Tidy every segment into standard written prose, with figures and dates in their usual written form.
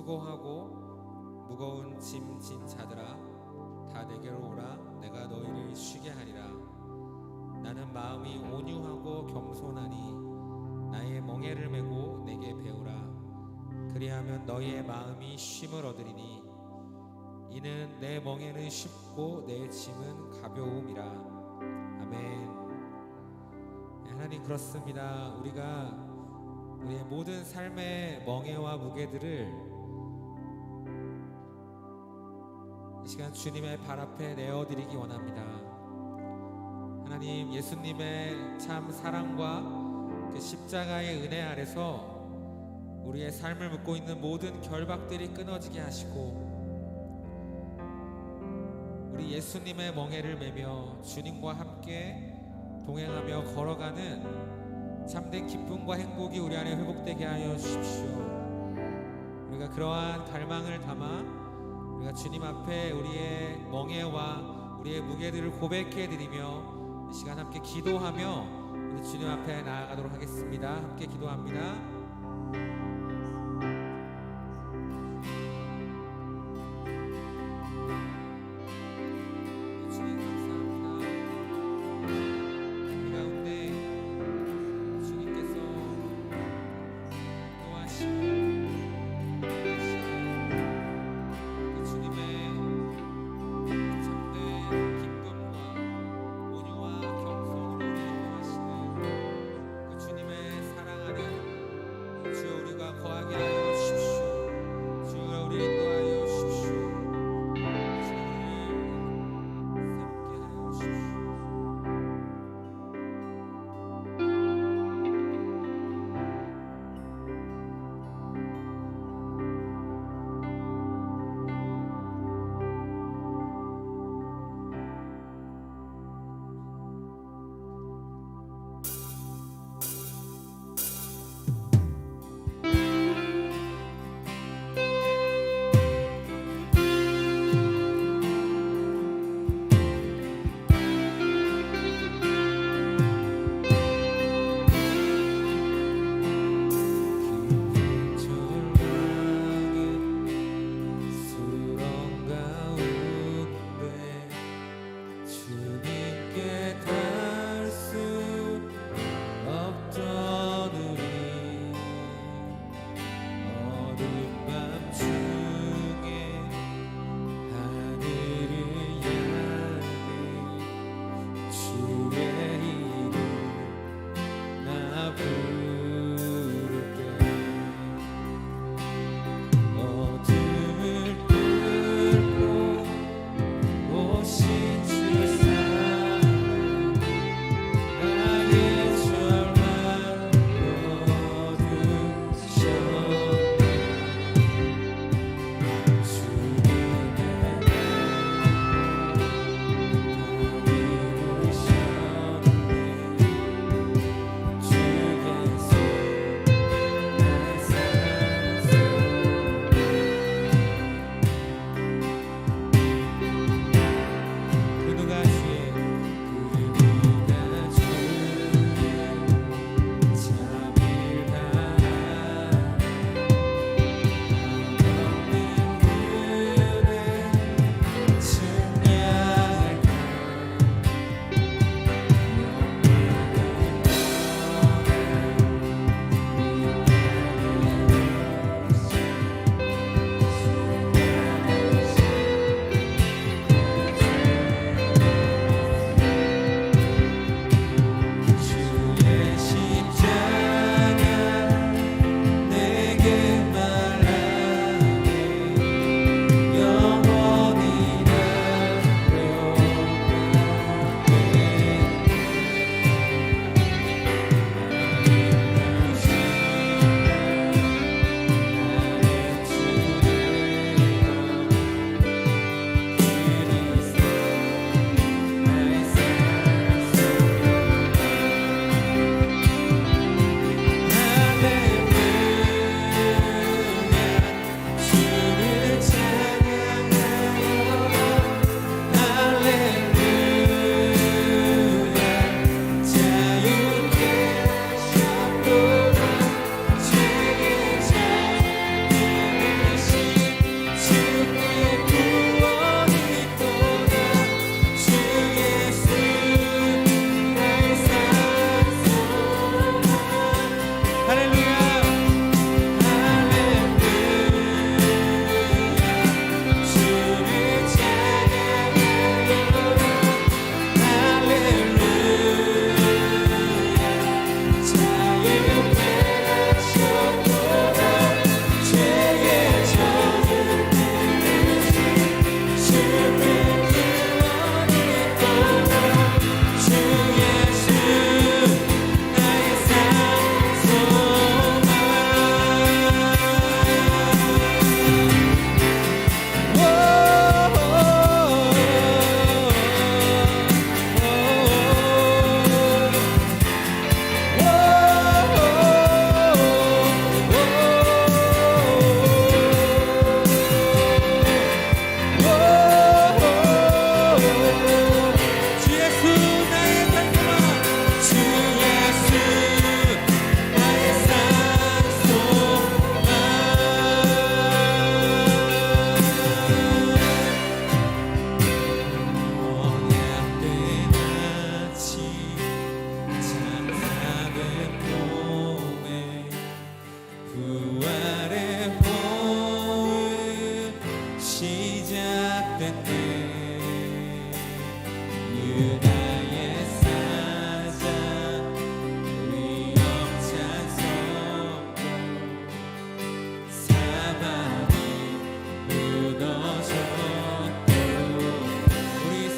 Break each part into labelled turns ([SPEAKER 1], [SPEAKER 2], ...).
[SPEAKER 1] 수고하고 무거운 짐 진 자들아 다 내게로 오라. 내가 너희를 쉬게 하리라. 나는 마음이 온유하고 겸손하니 나의 멍에를 메고 내게 배우라. 그리하면 너희의 마음이 쉼을 얻으리니 이는 내 멍에는 쉽고 내 짐은 가벼움이라. 아멘. 하나님, 그렇습니다. 우리가 우리의 모든 삶의 멍에와 무게들을 이 시간 주님의 발 앞에 내어드리기 원합니다. 하나님, 예수님의 참 사랑과 그 십자가의 은혜 아래서 우리의 삶을 묶고 있는 모든 결박들이 끊어지게 하시고 우리 예수님의 멍에를 메며 주님과 함께 동행하며 걸어가는 참된 기쁨과 행복이 우리 안에 회복되게 하여 주십시오. 우리가 그러한 갈망을 담아 우리가 주님 앞에 우리의 멍에와 우리의 무게들을 고백해 드리며 이 시간 함께 기도하며 우리 주님 앞에 나아가도록 하겠습니다. 함께 기도합니다.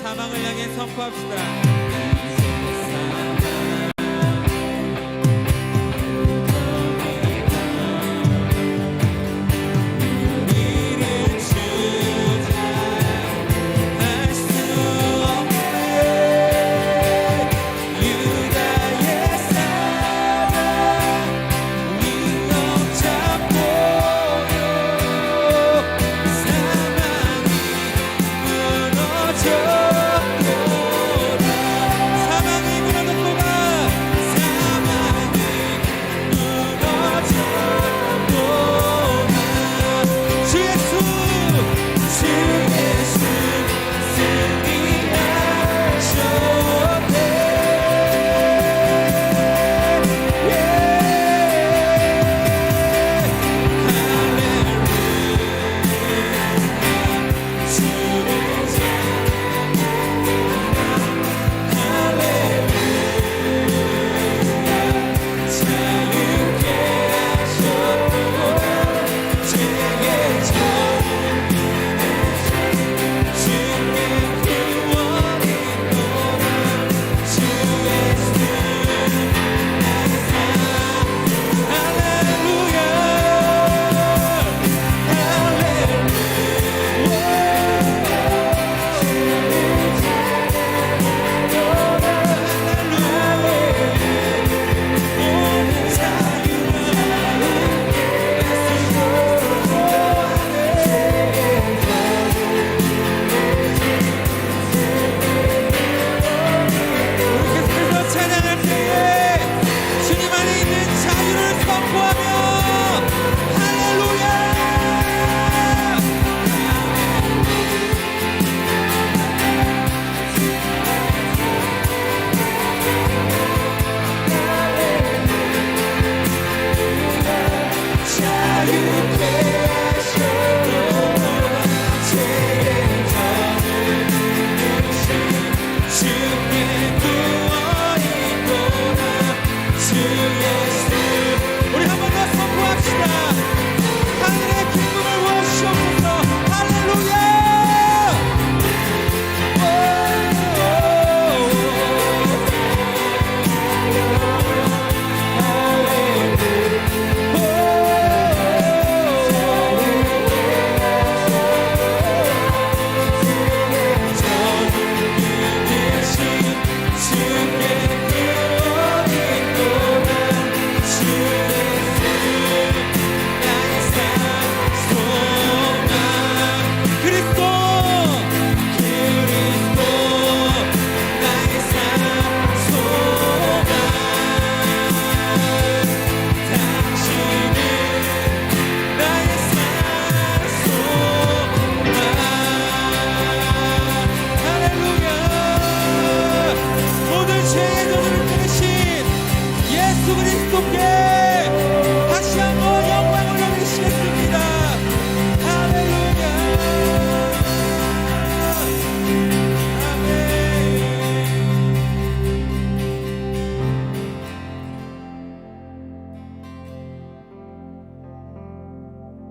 [SPEAKER 1] 사망을 향해 선포합시다.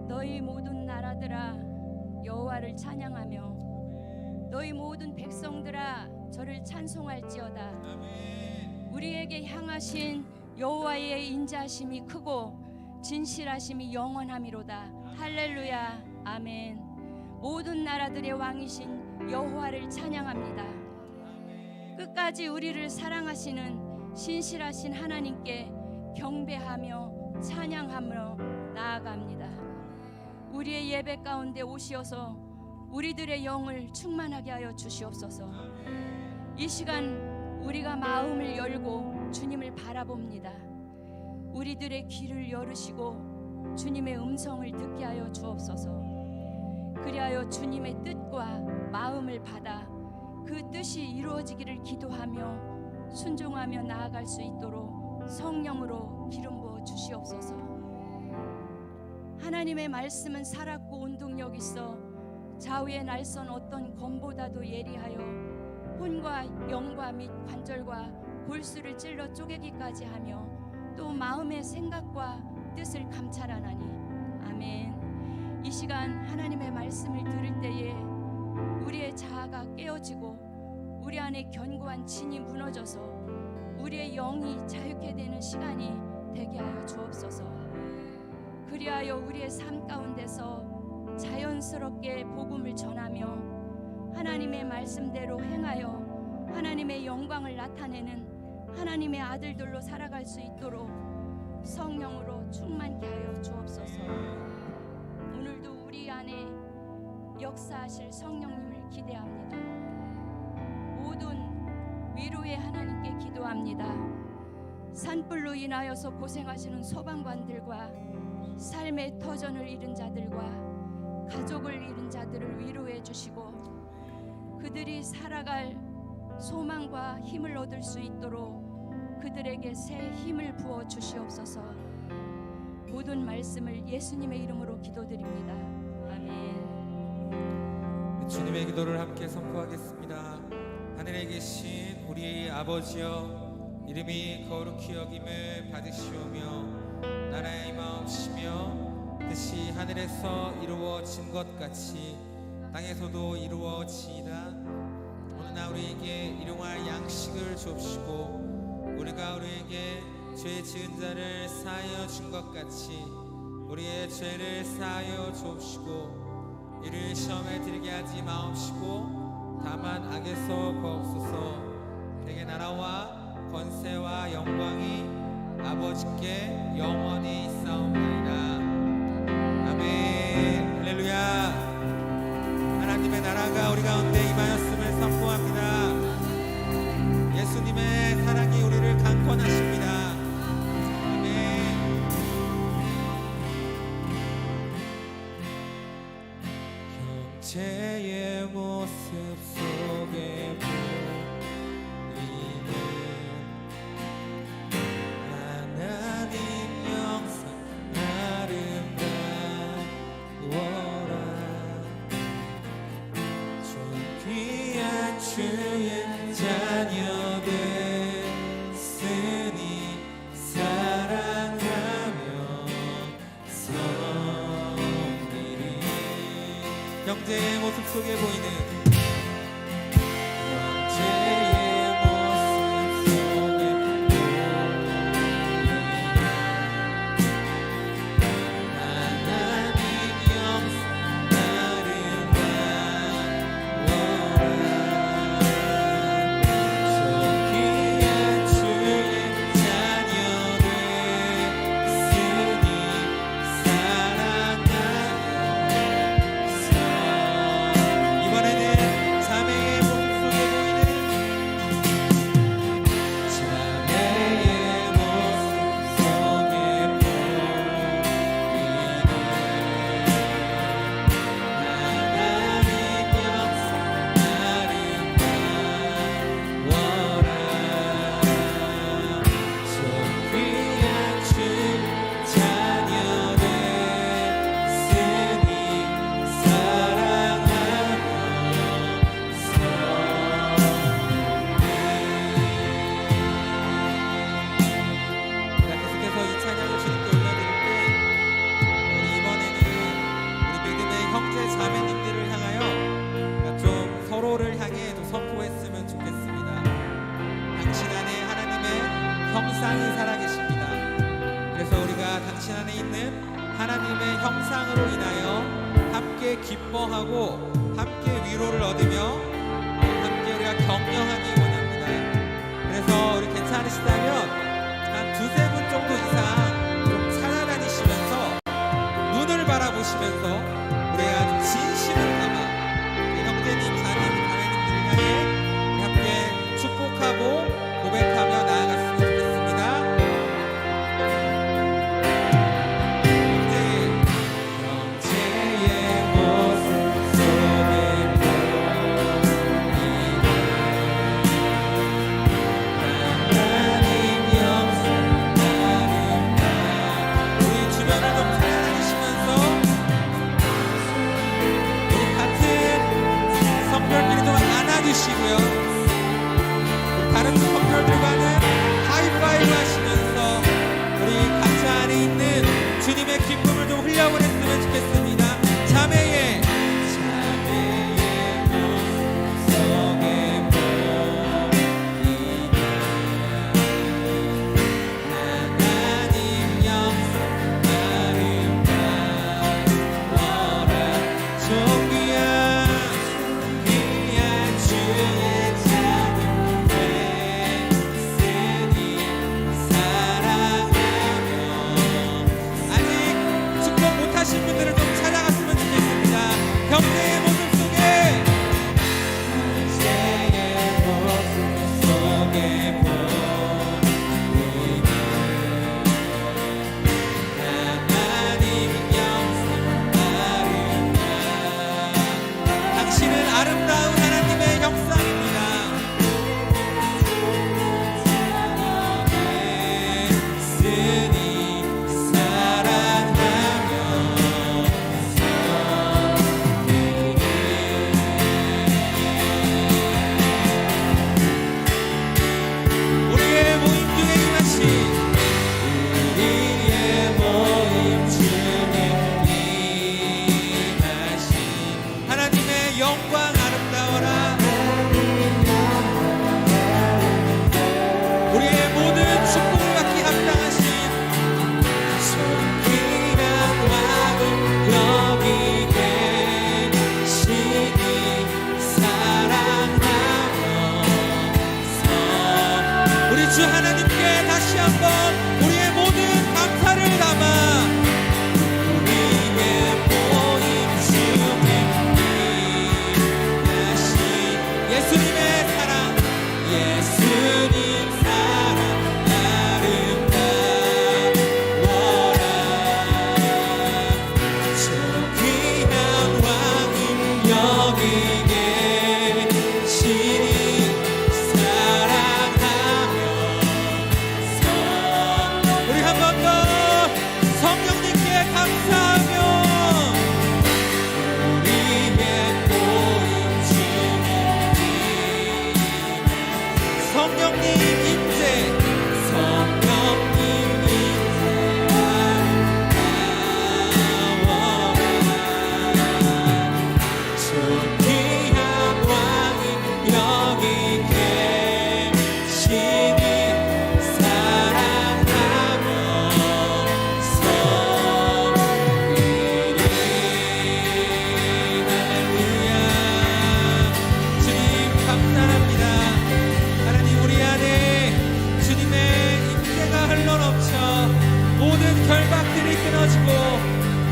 [SPEAKER 2] 너희 모든 나라들아 여호와를 찬양하며 너희 모든 백성들아 저를 찬송할지어다. 우리에게 향하신 여호와의 인자하심이 크고 진실하심이 영원함이로다. 할렐루야. 아멘. 모든 나라들의 왕이신 여호와를 찬양합니다. 끝까지 우리를 사랑하시는 신실하신 하나님께 경배하며 찬양하며 나아갑니다. 우리의 예배 가운데 오시어서 우리들의 영을 충만하게 하여 주시옵소서. 이 시간 우리가 마음을 열고 주님을 바라봅니다. 우리들의 귀를 열으시고 주님의 음성을 듣게 하여 주옵소서. 그리하여 주님의 뜻과 마음을 받아 그 뜻이 이루어지기를 기도하며 순종하며 나아갈 수 있도록 성령으로 기름 부어 주시옵소서. 하나님의 말씀은 살았고 운동력 있어 좌우의 날선 어떤 검보다도 예리하여 혼과 영과 및 관절과 골수를 찔러 쪼개기까지 하며 또 마음의 생각과 뜻을 감찰하나니. 아멘. 이 시간 하나님의 말씀을 들을 때에 우리의 자아가 깨어지고 우리 안에 견고한 진이 무너져서 우리의 영이 자유케 되는 시간이 되게 하여 주옵소서. 그리하여 우리의 삶 가운데서 자연스럽게 복음을 전하며 하나님의 말씀대로 행하여 하나님의 영광을 나타내는 하나님의 아들들로 살아갈 수 있도록 성령으로 충만케 하여 주옵소서. 오늘도 우리 안에 역사하실 성령님을 기대합니다. 모든 위로의 하나님께 기도합니다. 산불로 인하여서 고생하시는 소방관들과 삶의 터전을 잃은 자들과 가족을 잃은 자들을 위로해 주시고 그들이 살아갈 소망과 힘을 얻을 수 있도록 그들에게 새 힘을 부어 주시옵소서. 모든 말씀을 예수님의 이름으로 기도드립니다. 아멘.
[SPEAKER 1] 주님의 기도를 함께 선포하겠습니다. 하늘에 계신 우리 아버지여, 이름이 거룩히 여김을 받으시오며 나라의 임하옵시며 뜻이 하늘에서 이루어진 것 같이 땅에서도 이루어지이다. 오늘 우리에게 일용할 양식을 주옵시고 우리가 우리에게 죄 지은 자를 사하여 준 것 같이 우리의 죄를 사하여 주옵시고 이를 시험에 들게 하지 마옵시고 다만 악에서 구하옵소서. 대개 나라와 권세와 영광이 아버지께 영원히 있사옵나이다. 아멘. 할렐루야. 하나님의 나라가 우리 가운데 임하였음을 선포합니다. 예수님의 사랑이 우리를 강권하십니다. 아멘. 형제의 모습 속에 보이는 하나님 영상 아름다워라. 귀한 주의 자녀 됐으니 사랑하며 섬기리. 형제의 모습 속에 보이는 형제의 모습 속에 보이는 하나님 영상 형상이 살아계십니다. 그래서 우리가 당신 안에 있는 하나님의 형상으로 인하여 함께 기뻐하고 함께 위로를 얻으며 함께 우리가 격려하기 원합니다. 그래서 우리 괜찮으시다면 한 두세 분 정도 이상 좀 찾아다니시면서 눈을 바라보시면서 우리가 좀 진심을 담아 형제님, 자님, 자매님들을 향해 우리 함께 축복하고 고백하며 나아갔습니다. 주시고요. 다른 성도들과는 하이파이브 하시면서 우리 각자 안에 있는 주님의 기쁨을 좀 흘려보냈으면 좋겠습니다. 자매의 모습 속에 보이는 주 하나님께 다시 한번 우리의 모든 감사를 담아 우리의 모임 주님 다시 예수님의 사랑 예수님 사랑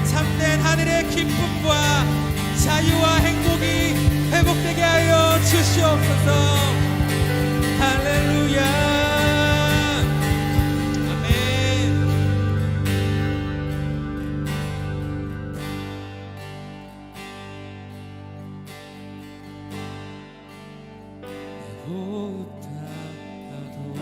[SPEAKER 1] 참된 하늘의 기쁨과 자유와 행복이 회복되게 하여 주시옵소서. 할렐루야. 아멘. 내 호흡 닿아도록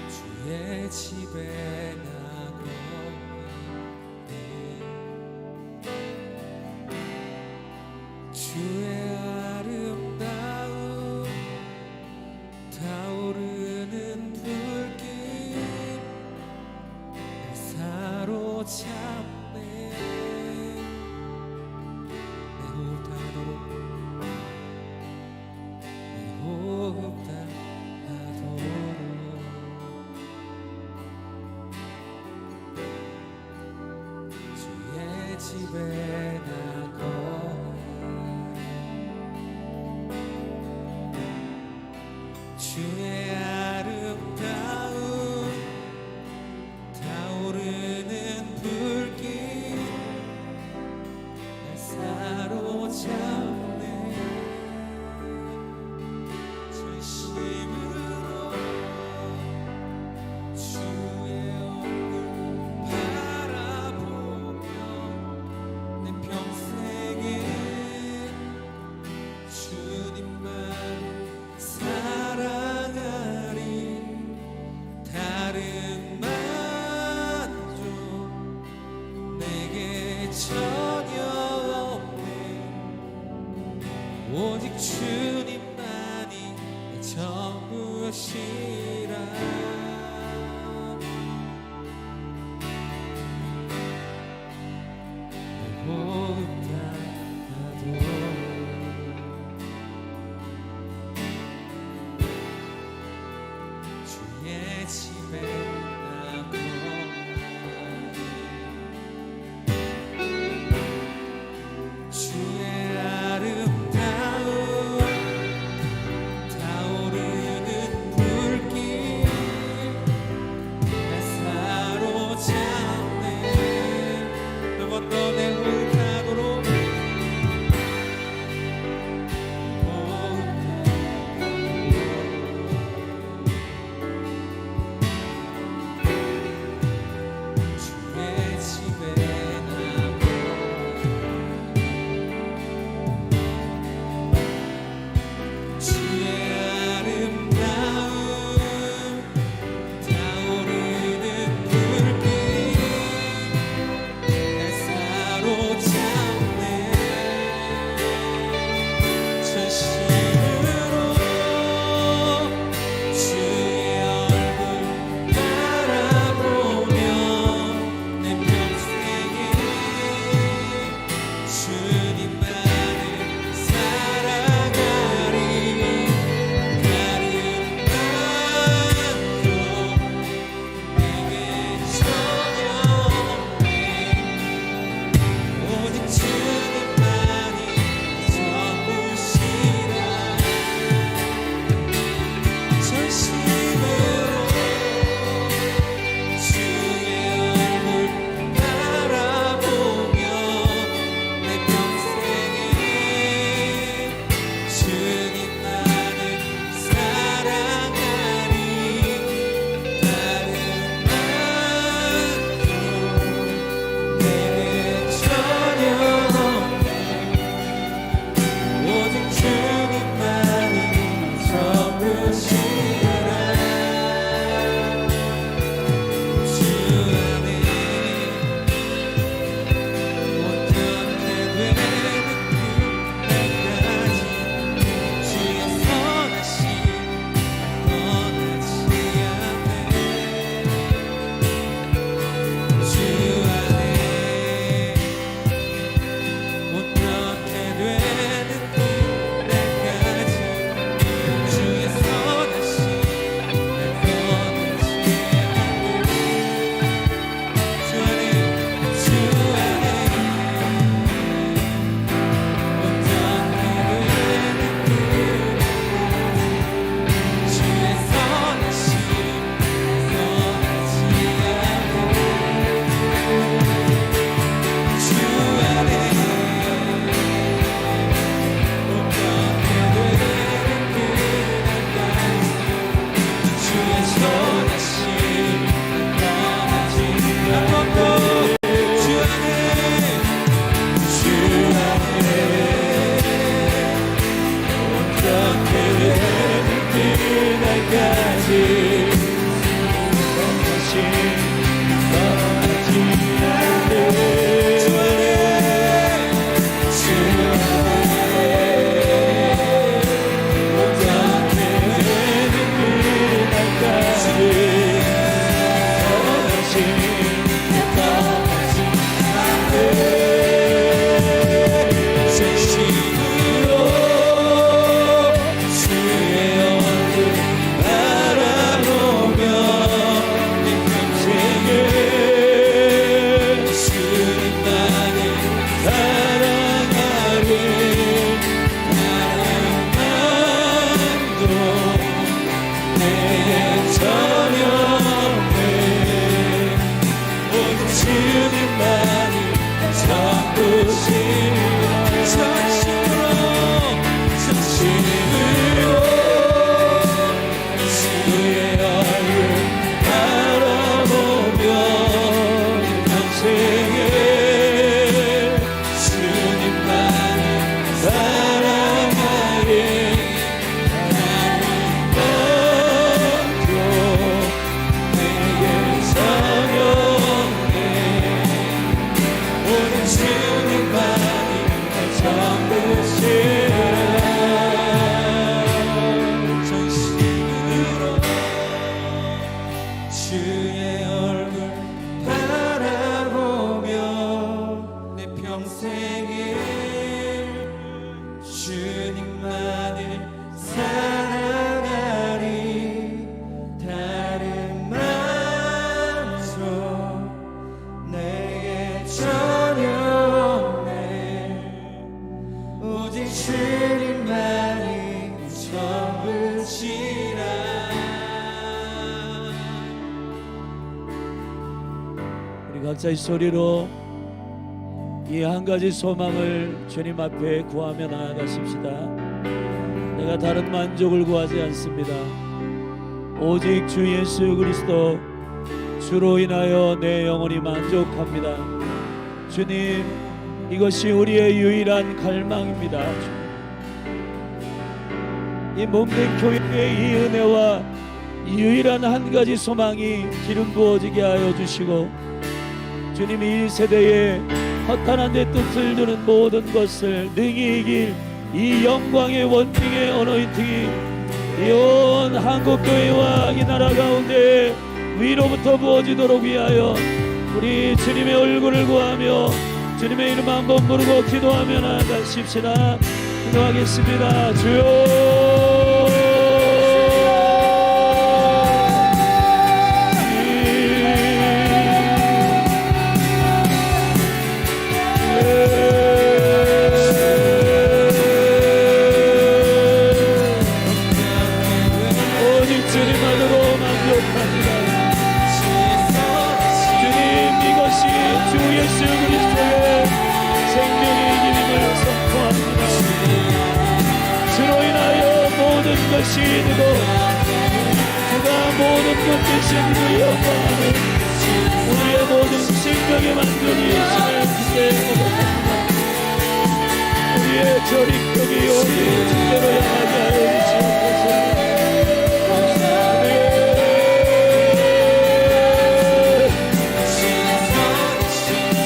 [SPEAKER 1] 주의 집에 주의 아름다운 타오르는 불길 날 사로잡네. 내 호흡 닿도록 내 호흡 닿도록 주의 집에 나가 주의 아름다운 타오르는 불길 날 사로잡네. 전심으로 주의 얼굴 바라보며 내 평생에 주님만 다른 만족 내게 전혀 없네. 오직 주님만이 내 전부시라. 내 호흡 닿아도 주의 집에 나고 주의 아름다운 타오르는 불길 평생을 주님만을 사랑하리. 다른 만족 내게 전혀 없네. 오직 주님만이 전부시라.
[SPEAKER 3] 우리 각자의 소리로 이 한 가지 소망을 주님 앞에 구하며 나아가십시다. 내가 다른 만족을 구하지 않습니다. 오직 주 예수 그리스도 주로 인하여 내 영혼이 만족합니다. 주님, 이것이 우리의 유일한 갈망입니다. 이 몸된 교회의 이 은혜와 이 유일한 한 가지 소망이 기름 부어지게 하여 주시고, 주님이 이 세대에 허탄한 데 뜻을 두는 모든 것을 능히 이길 이 영광의 원ting의 어노인팅이 온 한국교회와 이 나라 가운데 위로부터 부어지도록 위하여 우리 주님의 얼굴을 구하며 주님의 이름 한번 부르고 기도하며 나아가십시다. 기도하겠습니다. 주여, 것이 되고 그가 모든 것 대신 그 영광을 우리의 모든 생명의 만족이 있음을 그때 고백합니다. 우리의 저립격이 우리 주대로 향하게 하여 주시옵소서.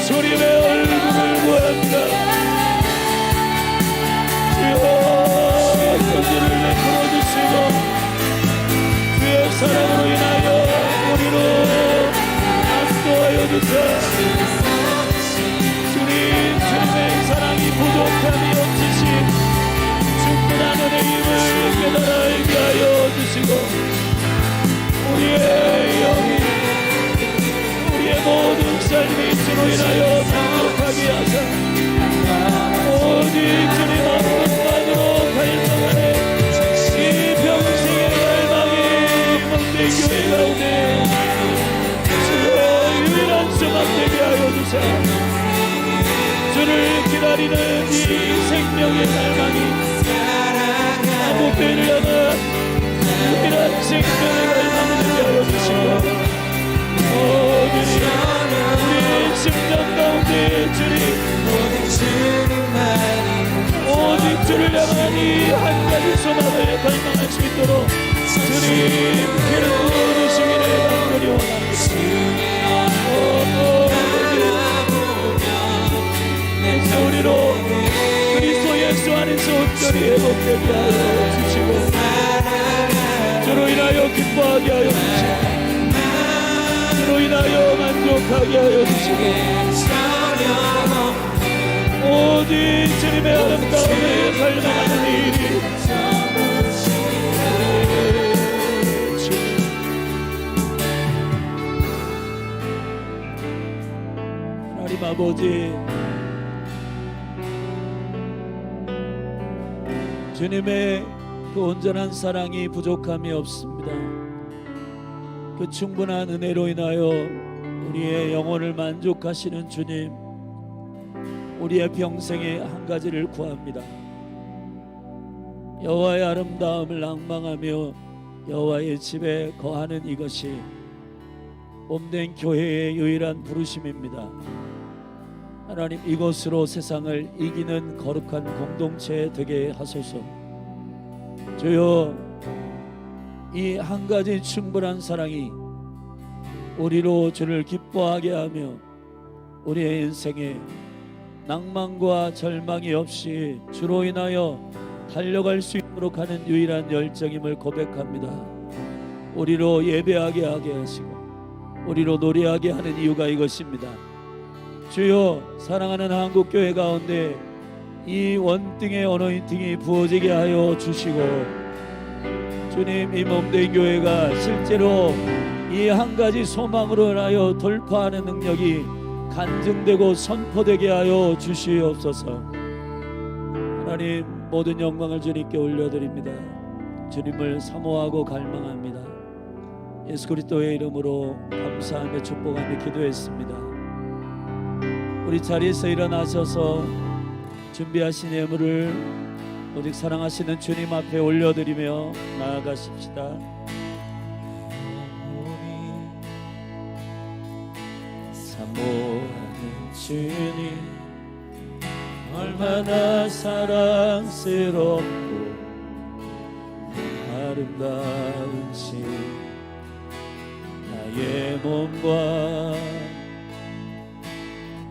[SPEAKER 3] 주님의 얼굴을 구합니다. 주여, 긍휼을 베풀어 주시고 주의 사랑으로 인하여 우리로 안도하여 주사. 주님의 사랑이 부족함이 없으신 충분한 은혜의 힘을 깨달아 알게 하여 주시고, 우리의 영이 우리의 모든 삶이 주로 인하여 만족하게 하사 오직 주님 한 분만으로 갈망하네 이 평생의 갈망이 몸된 교회 가운데 주의 유일한 소망 되게 하여 주사. 주를 기다리는 이 생명의 갈망이 한국교회를 향한 유일한 생명의 갈망을 되게 하여 주시고, 우리의 심장 가운데 주님 오직 주를 향한 이 한 가지 소망을 갈망할 수 있도록 주님 기름 부으시기를 간절히 원합니다. 우리로 그리스도 예수 안에서 온전히 회복되게 하여 주시고 주로 인하여 기뻐하게 하여 주시고 주로 인하여 만족하게 하여 주시고 오직 주님의 아름다움을 갈망하는 일이 하나님 아버지, 주님의 그 온전한 사랑이 부족함이 없습니다. 그 충분한 은혜로 인하여 우리의 영혼을 만족하시는 주님, 우리의 평생에 한 가지를 구합니다. 여호와의 아름다움을 낭망하며 여호와의 집에 거하는 이것이 몸된 교회의 유일한 부르심입니다. 하나님, 이것으로 세상을 이기는 거룩한 공동체 되게 하소서. 주여, 이 한 가지 충분한 사랑이 우리로 주를 기뻐하게 하며 우리의 인생에 낭만과 절망이 없이 주로 인하여 달려갈 수 있도록 하는 유일한 열정임을 고백합니다. 우리로 예배하게 하게 하시고 우리로 노래하게 하는 이유가 이것입니다. 주여, 사랑하는 한국교회 가운데 이 원등의 어노인팅이 부어지게 하여 주시고, 주님, 이 몸된 교회가 실제로 이 한 가지 소망으로 인하여 돌파하는 능력이 간증되고 선포되게 하여 주시옵소서. 하나님, 모든 영광을 주님께 올려드립니다. 주님을 사모하고 갈망합니다. 예수 그리스도의 이름으로 감사하며 축복하며 기도했습니다. 우리 자리에서 일어나셔서 준비하신 예물을 오직 사랑하시는 주님 앞에 올려드리며 나아가십시다. 사모하는 주님, 얼마나 사랑스럽고 아름다운지, 나의 몸과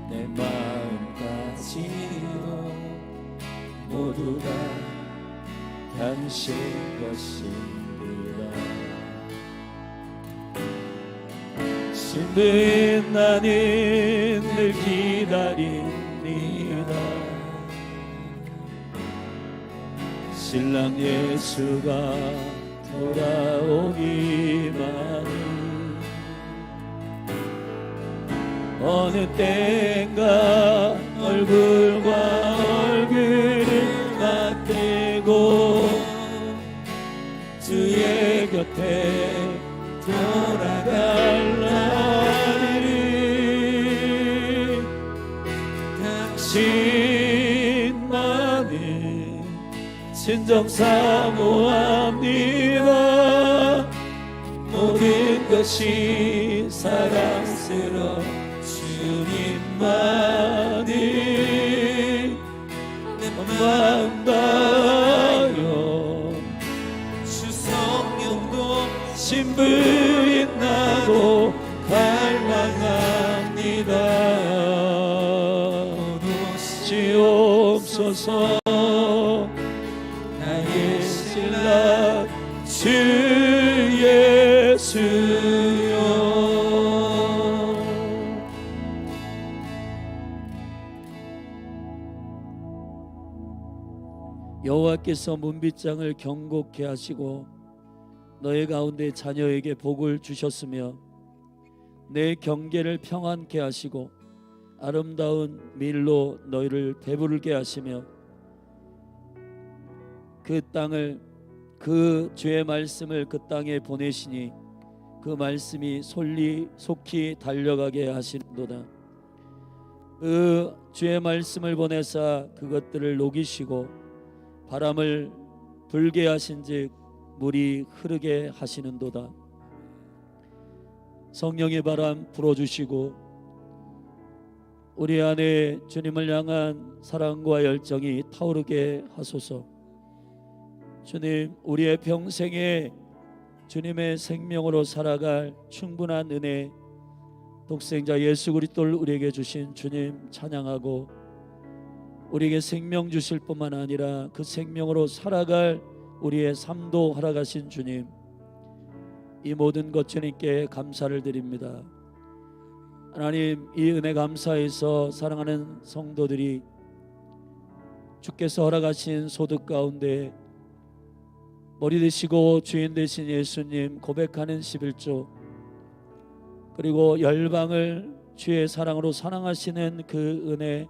[SPEAKER 3] 내 마음까지도 모두 다 당신 것입니다. 신부인 나는 늘 기다립니다. 신랑 예수가 돌아오기만은 어느 때인가 얼굴과 얼굴을 맞대고 주의 곁에 돌아갈라니, 당신만을 진정 사모합니다. 모든 것이 사랑스러운 주님만이 내 마음 다여, 주 성령도 신부인 나도 갈망합니다. 오시옵소서. 나의 신랑 주 예수여. 여호와께서 문빗장을 경고케 하시고 너희 가운데 자녀에게 복을 주셨으며 내 경계를 평안케 하시고 아름다운 밀로 너희를 배부르게 하시며 그 땅을, 그 주의 말씀을 그 땅에 보내시니 그 말씀이 속히 달려가게 하시는도다. 그 주의 말씀을 보내사 그것들을 녹이시고 바람을 불게 하신즉 물이 흐르게 하시는도다. 성령의 바람 불어주시고 우리 안에 주님을 향한 사랑과 열정이 타오르게 하소서. 주님, 우리의 평생에 주님의 생명으로 살아갈 충분한 은혜, 독생자 예수 그리스도를 우리에게 주신 주님 찬양하고, 우리에게 생명 주실 뿐만 아니라 그 생명으로 살아갈 우리의 삶도 허락하신 주님, 이 모든 것 주님께 감사를 드립니다. 하나님, 이 은혜 감사해서 사랑하는 성도들이 주께서 허락하신 소득 가운데 머리 되시고 주인 되신 예수님 고백하는 11조, 그리고 열방을 주의 사랑으로 사랑하시는 그 은혜,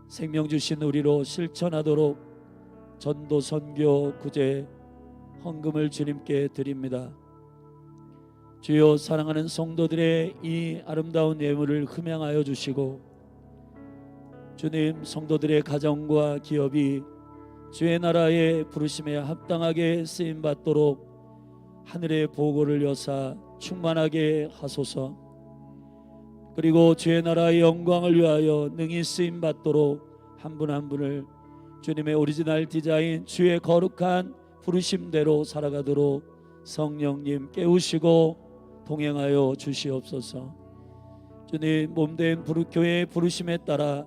[SPEAKER 3] 생명 주신 우리로 실천하도록 전도, 선교, 구제, 헌금을 주님께 드립니다. 주여, 사랑하는 성도들의 이 아름다운 예물을 흠양하여 주시고, 주님, 성도들의 가정과 기업이 주의 나라의 부르심에 합당하게 쓰임받도록 하늘의 보고를 여사 충만하게 하소서. 그리고 주의 나라의 영광을 위하여 능히 쓰임받도록 한 분 한 분을 주님의 오리지널 디자인, 주의 거룩한 부르심대로 살아가도록 성령님 깨우시고 동행하여 주시옵소서. 주님, 몸된 부르교회의 부르심에 따라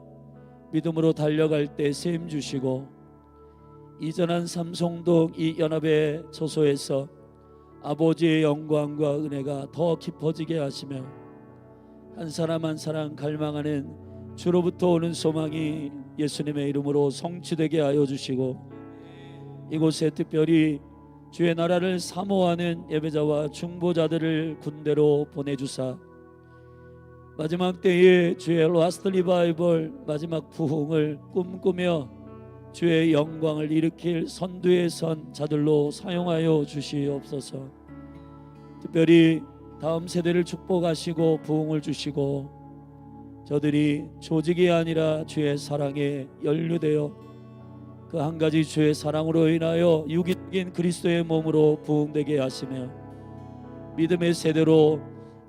[SPEAKER 3] 믿음으로 달려갈 때 세임 주시고, 이전한 삼성동 이 연합의 소소에서 아버지의 영광과 은혜가 더 깊어지게 하시며, 한 사람 한 사람 갈망하는 주로부터 오는 소망이 예수님의 이름으로 성취되게 하여 주시고, 이곳에 특별히 주의 나라를 사모하는 예배자와 중보자들을 군대로 보내주사 마지막 때에 주의 라스트 리바이벌, 마지막 부흥을 꿈꾸며 주의 영광을 일으킬 선두에 선 자들로 사용하여 주시옵소서. 특별히 다음 세대를 축복하시고 부흥을 주시고, 저들이 조직이 아니라 주의 사랑에 연루되어 그 한 가지 주의 사랑으로 인하여 유기적인 그리스도의 몸으로 부흥되게 하시며, 믿음의 세대로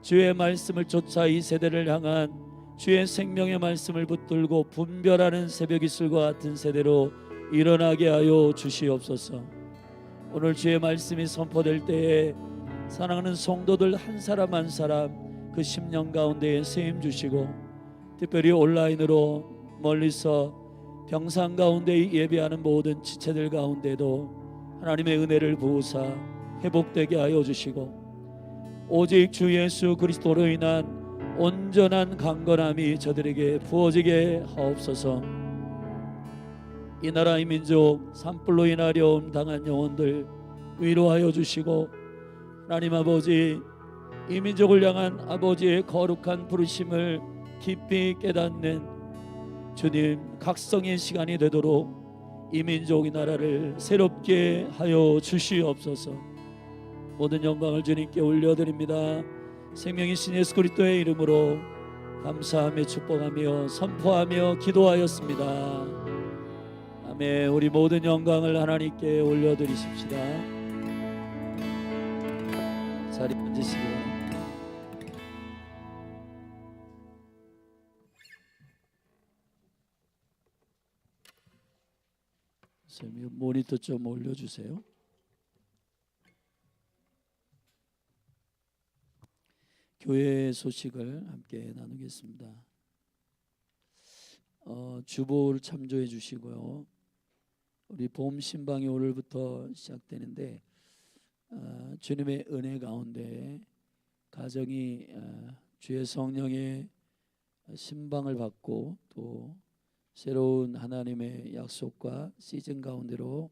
[SPEAKER 3] 주의 말씀을 쫓아 이 세대를 향한 주의 생명의 말씀을 붙들고 분별하는 새벽 이슬과 같은 세대로 일어나게 하여 주시옵소서. 오늘 주의 말씀이 선포될 때에 사랑하는 성도들 한 사람 한 사람 그 심령 가운데에 쓰임 주시고, 특별히 온라인으로 멀리서 병상 가운데 예배하는 모든 지체들 가운데도 하나님의 은혜를 부으사 회복되게 하여 주시고, 오직 주 예수 그리스도로 인한 온전한 강건함이 저들에게 부어지게 하옵소서. 이 나라의 민족 산불로 인하려움 당한 영혼들 위로하여 주시고, 하나님 아버지, 이 민족을 향한 아버지의 거룩한 부르심을 깊이 깨닫는 주님 각성의 시간이 되도록 이 민족 이 나라를 새롭게 하여 주시옵소서. 모든 영광을 주님께 올려드립니다. 생명이신 예수 그리스도의 이름으로 감사하며 축복하며 선포하며 기도하였습니다. 아멘. 우리 모든 영광을 하나님께 올려드리십시다. 자리 앉으시고 모니터 좀 올려주세요. 교회 소식을 함께 나누겠습니다. 주보를 참조해 주시고요. 우리 봄 신방이 오늘부터 시작되는데, 주님의 은혜 가운데 가정이 주의 성령의 신방을 받고 또 새로운 하나님의 약속과 시즌 가운데로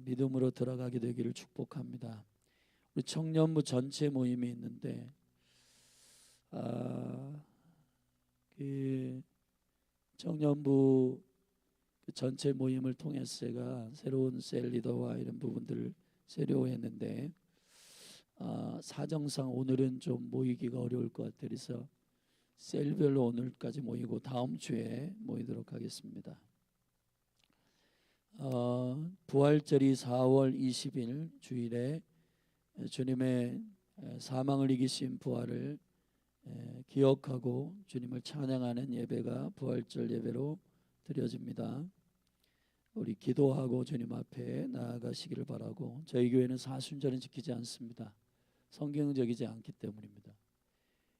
[SPEAKER 3] 믿음으로 들어가게 되기를 축복합니다. 우리 청년부 전체 모임이 있는데, 그 청년부 전체 모임을 통해서 제가 새로운 셀 리더와 이런 부분들을 세려했는데, 사정상 오늘은 좀 모이기가 어려울 것 같아서 그래서 셀별로 오늘까지 모이고 다음 주에 모이도록 하겠습니다. 부활절이 4월 20일 주일에 주님의 사망을 이기신 부활을 기억하고 주님을 찬양하는 예배가 부활절 예배로 드려집니다. 우리 기도하고 주님 앞에 나아가시기를 바라고, 저희 교회는 사순절은 지키지 않습니다. 성경적이지 않기 때문입니다.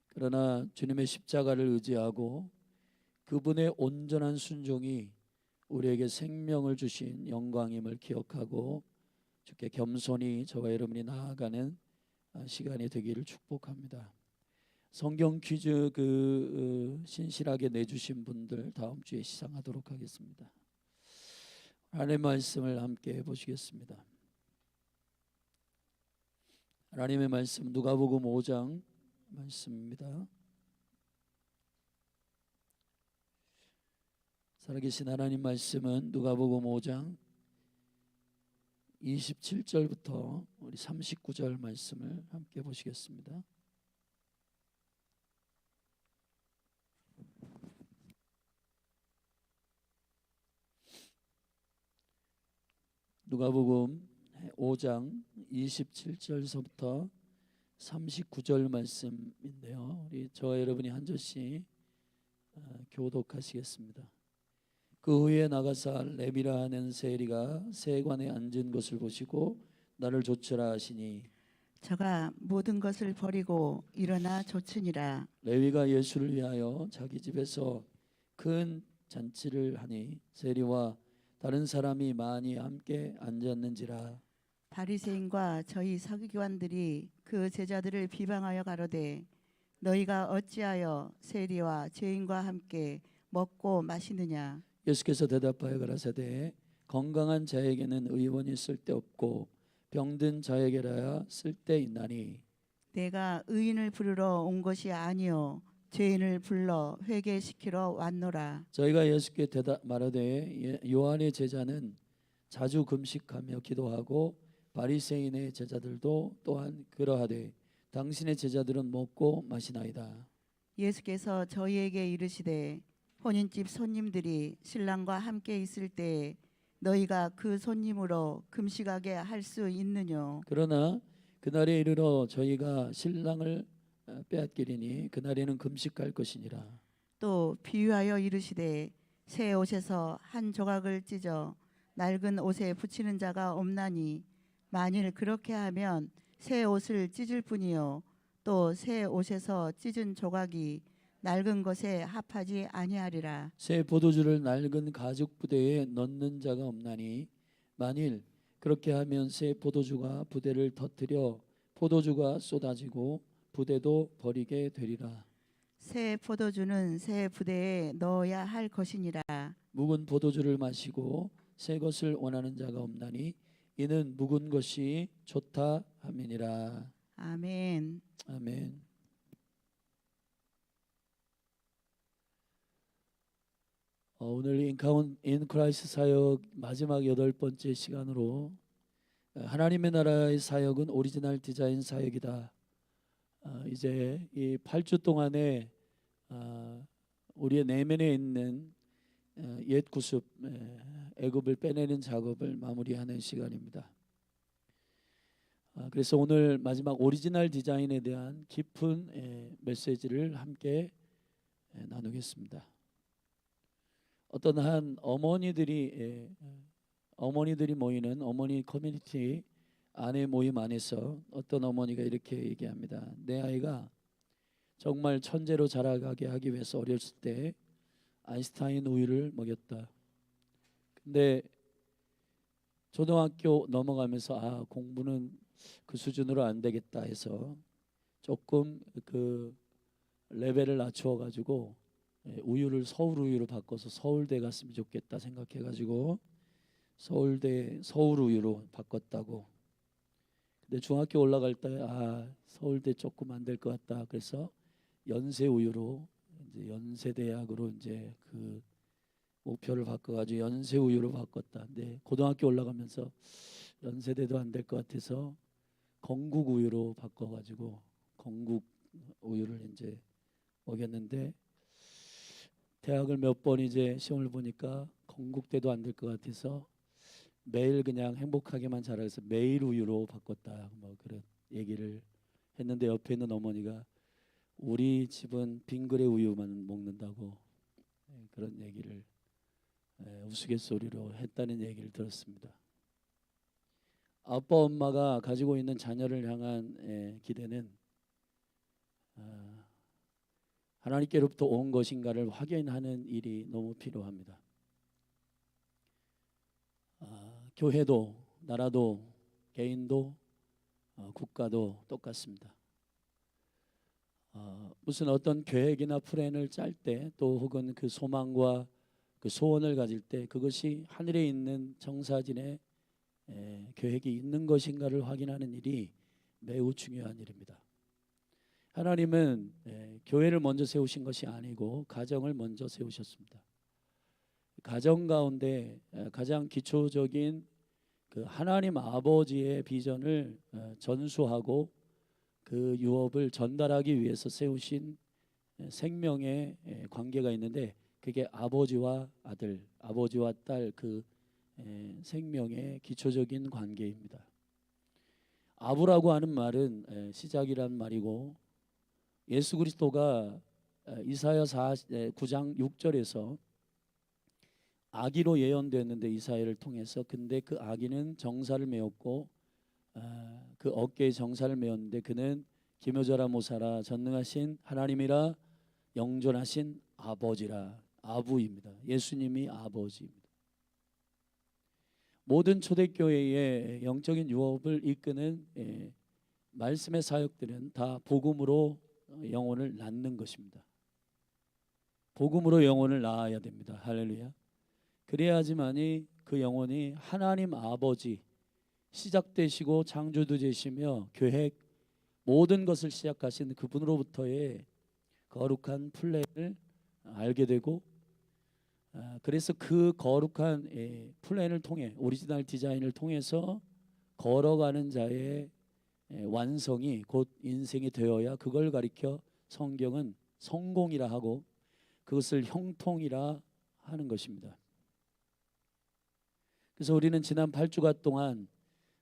[SPEAKER 3] 그러나 주님의 십자가를 의지하고 그분의 온전한 순종이 우리에게 생명을 주신 영광임을 기억하고 주께 겸손히 저와 여러분이 나아가는 시간이 되기를 축복합니다. 성경 퀴즈 신실하게 내주신 분들 다음 주에 시상하도록 하겠습니다. 하나님의 말씀을 함께 보시겠습니다. 하나님의 말씀 누가복음 5장 말씀입니다. 살아계신 하나님 말씀은 누가복음 5장 27절부터 우리 39절 말씀을 함께 보시겠습니다. 누가복음 5장 27절서부터 39절 말씀인데요. 우리 저와 여러분이 한 절씩 교독하시겠습니다. 그 후에 나가사 레비라 하는 세리가 세관에 앉은 것을 보시고 나를 좇으라 하시니
[SPEAKER 4] 저가 모든 것을 버리고 일어나 좇으니라.
[SPEAKER 3] 레위가 예수를 위하여 자기 집에서 큰 잔치를 하니 세리와 다른 사람이 많이 함께 앉았는지라.
[SPEAKER 4] 바리새인과 저희 서기관들이 그 제자들을 비방하여 가로되 너희가 어찌하여 세리와 죄인과 함께 먹고 마시느냐?
[SPEAKER 3] 예수께서 대답하여 가라사대 건강한 자에게는 의원이 쓸데없고 병든 자에게라야 쓸데있나니
[SPEAKER 4] 내가 의인을 부르러 온 것이 아니요 죄인을 불러 회개시키러 왔노라.
[SPEAKER 3] 저희가 예수께 대답 말하되 요한의 제자는 자주 금식하며 기도하고 바리새인의 제자들도 또한 그러하되 당신의 제자들은 먹고 마시나이다.
[SPEAKER 4] 예수께서 저희에게 이르시되 혼인집 손님들이 신랑과 함께 있을 때 너희가 그 손님으로 금식하게 할 수 있느뇨?
[SPEAKER 3] 그러나 그날에 이르러 저희가 신랑을 빼앗기리니 그날에는 금식할 것이니라.
[SPEAKER 4] 또 비유하여 이르시되 새 옷에서 한 조각을 찢어 낡은 옷에 붙이는 자가 없나니 만일 그렇게 하면 새 옷을 찢을 뿐이요 또 새 옷에서 찢은 조각이 낡은 것에 합하지 아니하리라.
[SPEAKER 3] 새 포도주를 낡은 가죽 부대에 넣는 자가 없나니 만일 그렇게 하면 새 포도주가 부대를 터뜨려 포도주가 쏟아지고 부대도 버리게 되리라.
[SPEAKER 4] 새 포도주는 새 부대에 넣어야 할 것이니라.
[SPEAKER 3] 묵은 포도주를 마시고 새 것을 원하는 자가 없나니 이는 묵은 것이 좋다 함이니라.
[SPEAKER 4] 아멘.
[SPEAKER 3] 아멘. 오늘 인 크라이스트 사역 마지막 8번째 시간으로 하나님의 나라의 사역은 오리지널 디자인 사역이다. 이제 이 8주 동안에 우리의 내면에 있는 옛 구습 애굽을 빼내는 작업을 마무리하는 시간입니다. 그래서 오늘 마지막 오리지널 디자인에 대한 깊은 메시지를 함께 나누겠습니다. 어떤 한 어머니들이 모이는 어머니 커뮤니티 아내 모임 안에서 어떤 어머니가 이렇게 얘기합니다. 내 아이가 정말 천재로 자라가게 하기 위해서 어렸을 때 아인슈타인 우유를 먹였다. 근데 초등학교 넘어가면서 공부는 그 수준으로 안 되겠다 해서 조금 그 레벨을 낮추어 가지고 우유를 서울 우유로 바꿔서 서울대 갔으면 좋겠다 생각해 가지고 서울 우유로 바꿨다고. 근데 중학교 올라갈 때 서울대 조금 안 될 것 같다. 그래서 연세 우유로 이제 연세대학으로 이제 그 목표를 바꿔가지고 연세 우유로 바꿨다. 근데 고등학교 올라가면서 연세대도 안 될 것 같아서 건국 우유로 바꿔가지고 건국 우유를 이제 먹였는데 대학을 몇 번 이제 시험을 보니까 건국대도 안 될 것 같아서 매일 그냥 행복하게만 자라서 매일 우유로 바꿨다. 뭐 그런 얘기를 했는데 옆에 있는 어머니가 우리 집은 빙그레 우유만 먹는다고 그런 얘기를 우스갯소리로 했다는 얘기를 들었습니다. 아빠 엄마가 가지고 있는 자녀를 향한 기대는 하나님께로부터 온 것인가를 확인하는 일이 너무 필요합니다. 교회도 나라도 개인도 국가도 똑같습니다. 무슨 어떤 계획이나 플랜을 짤 때 또 혹은 그 소망과 그 소원을 가질 때 그것이 하늘에 있는 정사진의 계획이 있는 것인가를 확인하는 일이 매우 중요한 일입니다. 하나님은 교회를 먼저 세우신 것이 아니고 가정을 먼저 세우셨습니다. 가정 가운데 가장 기초적인 그 하나님 아버지의 비전을 전수하고 그 유업을 전달하기 위해서 세우신 생명의 관계가 있는데 그게 아버지와 아들, 아버지와 딸 그 생명의 기초적인 관계입니다. 아부라고 하는 말은 시작이란 말이고 예수 그리스도가 이사야 9장 6절에서 아기로 예언되었는데 이사야를 통해서 근데 그 아기는 정사를 메었고 그 어깨에 정사를 메었는데 그는 기묘자라 모사라 전능하신 하나님이라 영존하신 아버지라 아부입니다. 예수님이 아버지입니다. 모든 초대교회의 영적인 유업을 이끄는 말씀의 사역들은 다 복음으로 영혼을 낳는 것입니다. 복음으로 영혼을 낳아야 됩니다. 할렐루야. 그래야지만이 그 영혼이 하나님 아버지 시작되시고 창조도 되시며 계획 모든 것을 시작하신 그분으로부터의 거룩한 플랜을 알게 되고, 그래서 그 거룩한 플랜을 통해 오리지널 디자인을 통해서 걸어가는 자의 완성이 곧 인생이 되어야 그걸 가리켜 성경은 성공이라 하고 그것을 형통이라 하는 것입니다. 그래서 우리는 지난 8주간 동안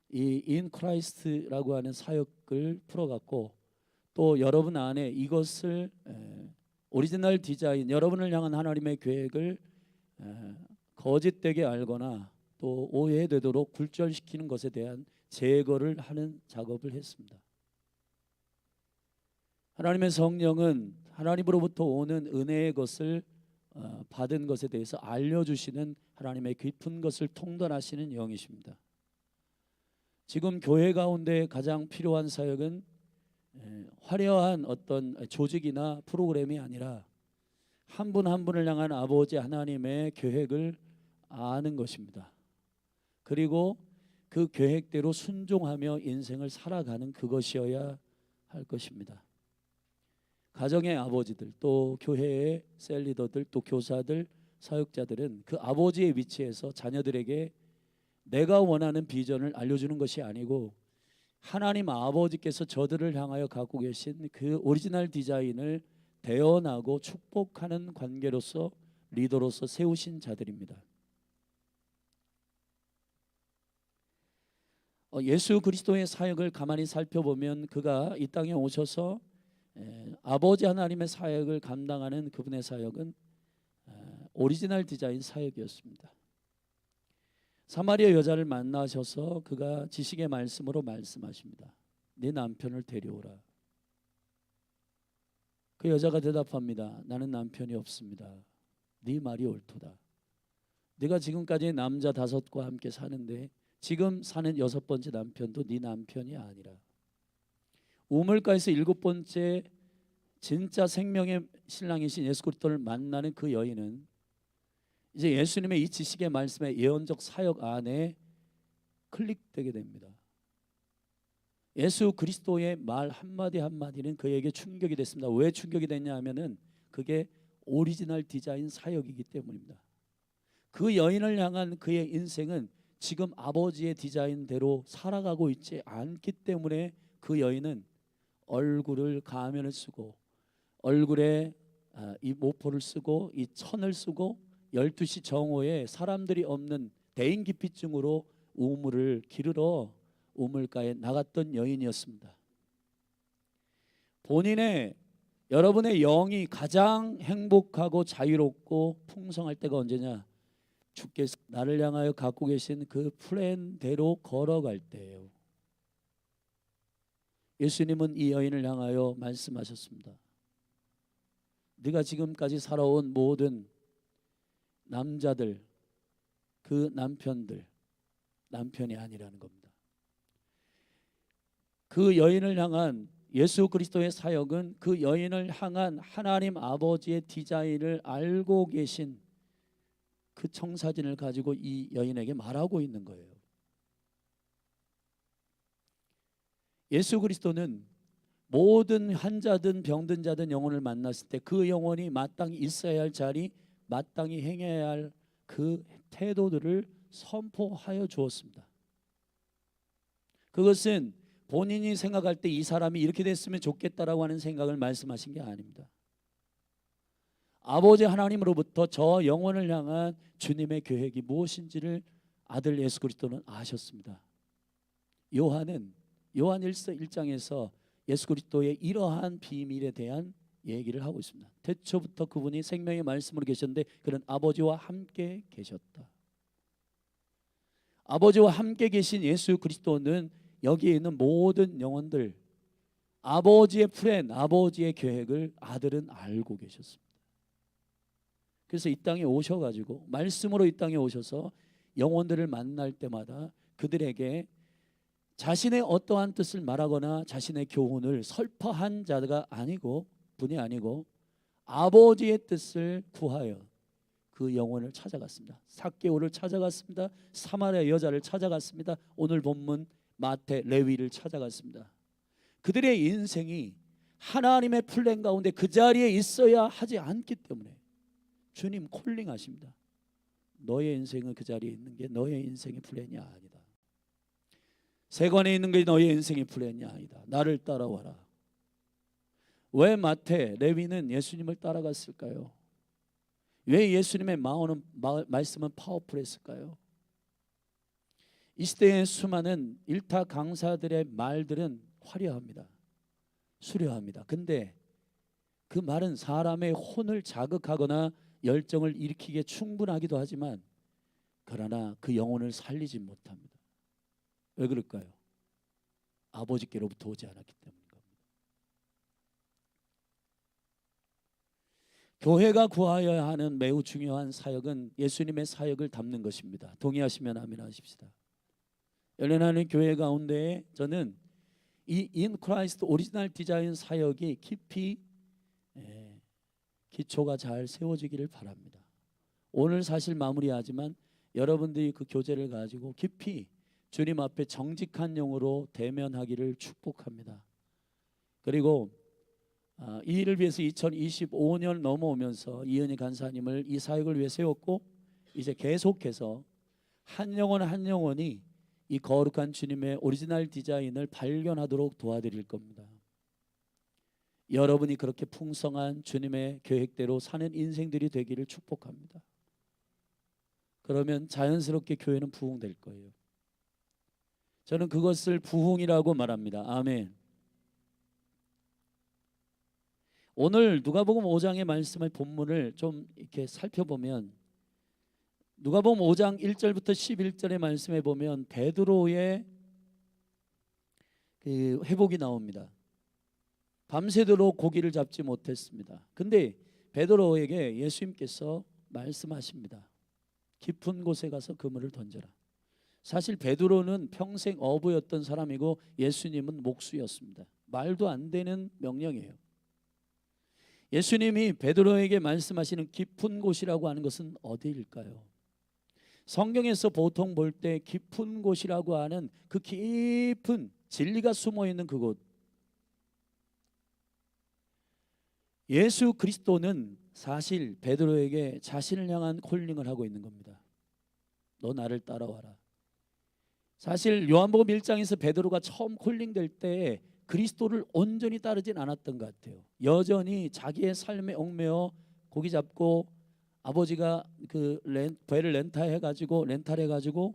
[SPEAKER 3] 이 In Christ라고 하는 사역을 풀어갔고, 또 여러분 안에 이것을 오리지널 디자인, 여러분을 향한 하나님의 계획을 거짓되게 알거나 또 오해되도록 굴절시키는 것에 대한 제거를 하는 작업을 했습니다. 하나님의 성령은 하나님으로부터 오는 은혜의 것을 받은 것에 대해서 알려주시는 하나님의 깊은 것을 통달하시는 영이십니다. 지금 교회 가운데 가장 필요한 사역은 화려한 어떤 조직이나 프로그램이 아니라 한 분 한 분을 향한 아버지 하나님의 계획을 아는 것입니다. 그리고 그 계획대로 순종하며 인생을 살아가는 그것이어야 할 것입니다. 가정의 아버지들, 또 교회의 셀리더들, 또 교사들, 사역자들은 그 아버지의 위치에서 자녀들에게 내가 원하는 비전을 알려주는 것이 아니고 하나님 아버지께서 저들을 향하여 갖고 계신 그 오리지널 디자인을 대언하고 축복하는 관계로서 리더로서 세우신 자들입니다. 예수 그리스도의 사역을 가만히 살펴보면 그가 이 땅에 오셔서 아버지 하나님의 사역을 감당하는 그분의 사역은 오리지널 디자인 사역이었습니다. 사마리아 여자를 만나셔서 그가 지식의 말씀으로 말씀하십니다. 네 남편을 데려오라. 그 여자가 대답합니다. 나는 남편이 없습니다. 네 말이 옳도다. 네가 지금까지 남자 5과 함께 사는데 지금 사는 6번째 남편도 네 남편이 아니라, 우물가에서 7번째 진짜 생명의 신랑이신 예수 그리스도를 만나는 그 여인은 이제 예수님의 이 지식의 말씀의 예언적 사역 안에 클릭되게 됩니다. 예수 그리스도의 말 한마디 한마디는 그에게 충격이 됐습니다. 왜 충격이 됐냐 하면은 그게 오리지널 디자인 사역이기 때문입니다. 그 여인을 향한 그의 인생은 지금 아버지의 디자인대로 살아가고 있지 않기 때문에 그 여인은 얼굴을 가면을 쓰고 얼굴에 이 모포를 쓰고 이 천을 쓰고 12시 정오에 사람들이 없는 대인기피증으로 우물을 기르러 우물가에 나갔던 여인이었습니다. 본인의 여러분의 영이 가장 행복하고 자유롭고 풍성할 때가 언제냐? 주께서 나를 향하여 갖고 계신 그 플랜대로 걸어갈 때예요. 예수님은 이 여인을 향하여 말씀하셨습니다. 네가 지금까지 살아온 모든 남자들, 그 남편들, 남편이 아니라는 겁니다. 그 여인을 향한 예수 그리스도의 사역은 그 여인을 향한 하나님 아버지의 디자인을 알고 계신 그 청사진을 가지고 이 여인에게 말하고 있는 거예요. 예수 그리스도는 모든 환자든 병든 자든 영혼을 만났을 때 그 영혼이 마땅히 있어야 할 자리, 마땅히 행해야 할 그 태도들을 선포하여 주었습니다. 그것은 본인이 생각할 때 이 사람이 이렇게 됐으면 좋겠다라고 하는 생각을 말씀하신 게 아닙니다. 아버지 하나님으로부터 저 영혼을 향한 주님의 계획이 무엇인지를 아들 예수 그리스도는 아셨습니다. 요한 1장에서 예수 그리스도의 이러한 비밀에 대한 얘기를 하고 있습니다. 태초부터 그분이 생명의 말씀으로 계셨는데 그는 아버지와 함께 계셨다. 아버지와 함께 계신 예수 그리스도는 여기에 있는 모든 영혼들, 아버지의 플랜, 아버지의 계획을 아들은 알고 계셨습니다. 그래서 이 땅에 오셔가지고 말씀으로 이 땅에 오셔서 영혼들을 만날 때마다 그들에게 자신의 어떠한 뜻을 말하거나 자신의 교훈을 설파한 자가 아니고 분이 아니고 아버지의 뜻을 구하여 그 영혼을 찾아갔습니다. 삭개오를 찾아갔습니다. 사마리아 여자를 찾아갔습니다. 오늘 본문 마태, 레위를 찾아갔습니다. 그들의 인생이 하나님의 플랜 가운데 그 자리에 있어야 하지 않기 때문에 주님 콜링하십니다. 너의 인생은 그 자리에 있는 게 너의 인생의 플랜이 아니다. 세관에 있는 게 너의 인생의 플랜이 아니다. 나를 따라와라. 왜 마태, 레위는 예수님을 따라갔을까요? 왜 예수님의 말씀은 파워풀했을까요? 이 시대의 수많은 일타 강사들의 말들은 화려합니다. 수려합니다. 근데 그 말은 사람의 혼을 자극하거나 열정을 일으키기에 충분하기도 하지만 그러나 그 영혼을 살리지 못합니다. 왜 그럴까요? 아버지께로부터 오지 않았기 때문인 겁니다. 교회가 구하여야 하는 매우 중요한 사역은 예수님의 사역을 담는 것입니다. 동의하시면 아멘 하십시다. 열린하는 교회 가운데 저는 이 인 크라이스트 오리지널 디자인 사역이 깊이 기초가 잘 세워지기를 바랍니다. 오늘 사실 마무리하지만 여러분들이 그 교제를 가지고 깊이 주님 앞에 정직한 영으로 대면하기를 축복합니다. 그리고 이 일을 위해서 2025년 넘어오면서 이은희 간사님을 이 사역을 위해 세웠고 이제 계속해서 한 영혼 한 영혼이 이 거룩한 주님의 오리지널 디자인을 발견하도록 도와드릴 겁니다. 여러분이 그렇게 풍성한 주님의 계획대로 사는 인생들이 되기를 축복합니다. 그러면 자연스럽게 교회는 부흥될 거예요. 저는 그것을 부흥이라고 말합니다. 아멘. 오늘 누가복음 5장의 말씀의 본문을 좀 이렇게 살펴보면 누가복음 5장 1절부터 11절의 말씀에 보면 베드로의 그 회복이 나옵니다. 밤새도록 고기를 잡지 못했습니다. 근데 베드로에게 예수님께서 말씀하십니다. 깊은 곳에 가서 그물을 던져라. 사실 베드로는 평생 어부였던 사람이고 예수님은 목수였습니다. 말도 안 되는 명령이에요. 예수님이 베드로에게 말씀하시는 깊은 곳이라고 하는 것은 어디일까요? 성경에서 보통 볼 때 깊은 곳이라고 하는 그 깊은 진리가 숨어 있는 그곳, 예수 그리스도는 사실 베드로에게 자신을 향한 콜링을 하고 있는 겁니다. 너 나를 따라와라. 사실 요한복음 1장에서 베드로가 처음 콜링될 때 그리스도를 온전히 따르진 않았던 것 같아요. 여전히 자기의 삶에 얽매여 고기 잡고 아버지가 그 배를 렌탈해가지고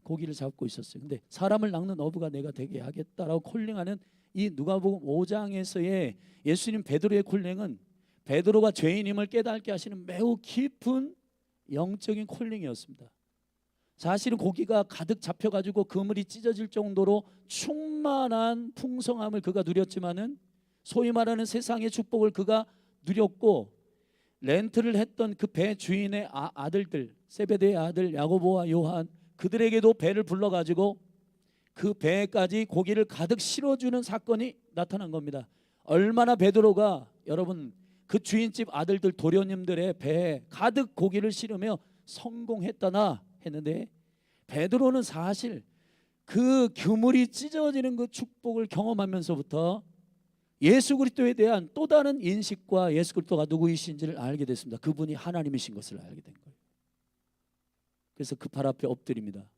[SPEAKER 3] 고기를 잡고 있었어요. 근데 사람을 낚는 어부가 내가 되게 하겠다라고 콜링하는 이 누가복음 5장에서의 예수님 베드로의 콜링은 베드로가 죄인임을 깨닫게 하시는 매우 깊은 영적인 콜링이었습니다. 사실은 고기가 가득 잡혀가지고 그물이 찢어질 정도로 충만한 풍성함을 그가 누렸지만은 소위 말하는 세상의 축복을 그가 누렸고 렌트를 했던 그 배 주인의 아들들 세베대의 아들 야고보와 요한 그들에게도 배를 불러가지고 그 배까지 고기를 가득 실어주는 사건이 나타난 겁니다. 얼마나 베드로가 여러분 그 주인집 아들들 도련님들의 배에 가득 고기를 실으며 성공했다나 했는데 베드로는 사실 그 그물이 찢어지는 그 축복을 경험하면서부터 예수 그리스도에 대한 또 다른 인식과 예수 그리스도가 누구이신지를 알게 됐습니다. 그분이 하나님이신 것을 알게 된 거예요. 그래서 그 발 앞에 엎드립니다.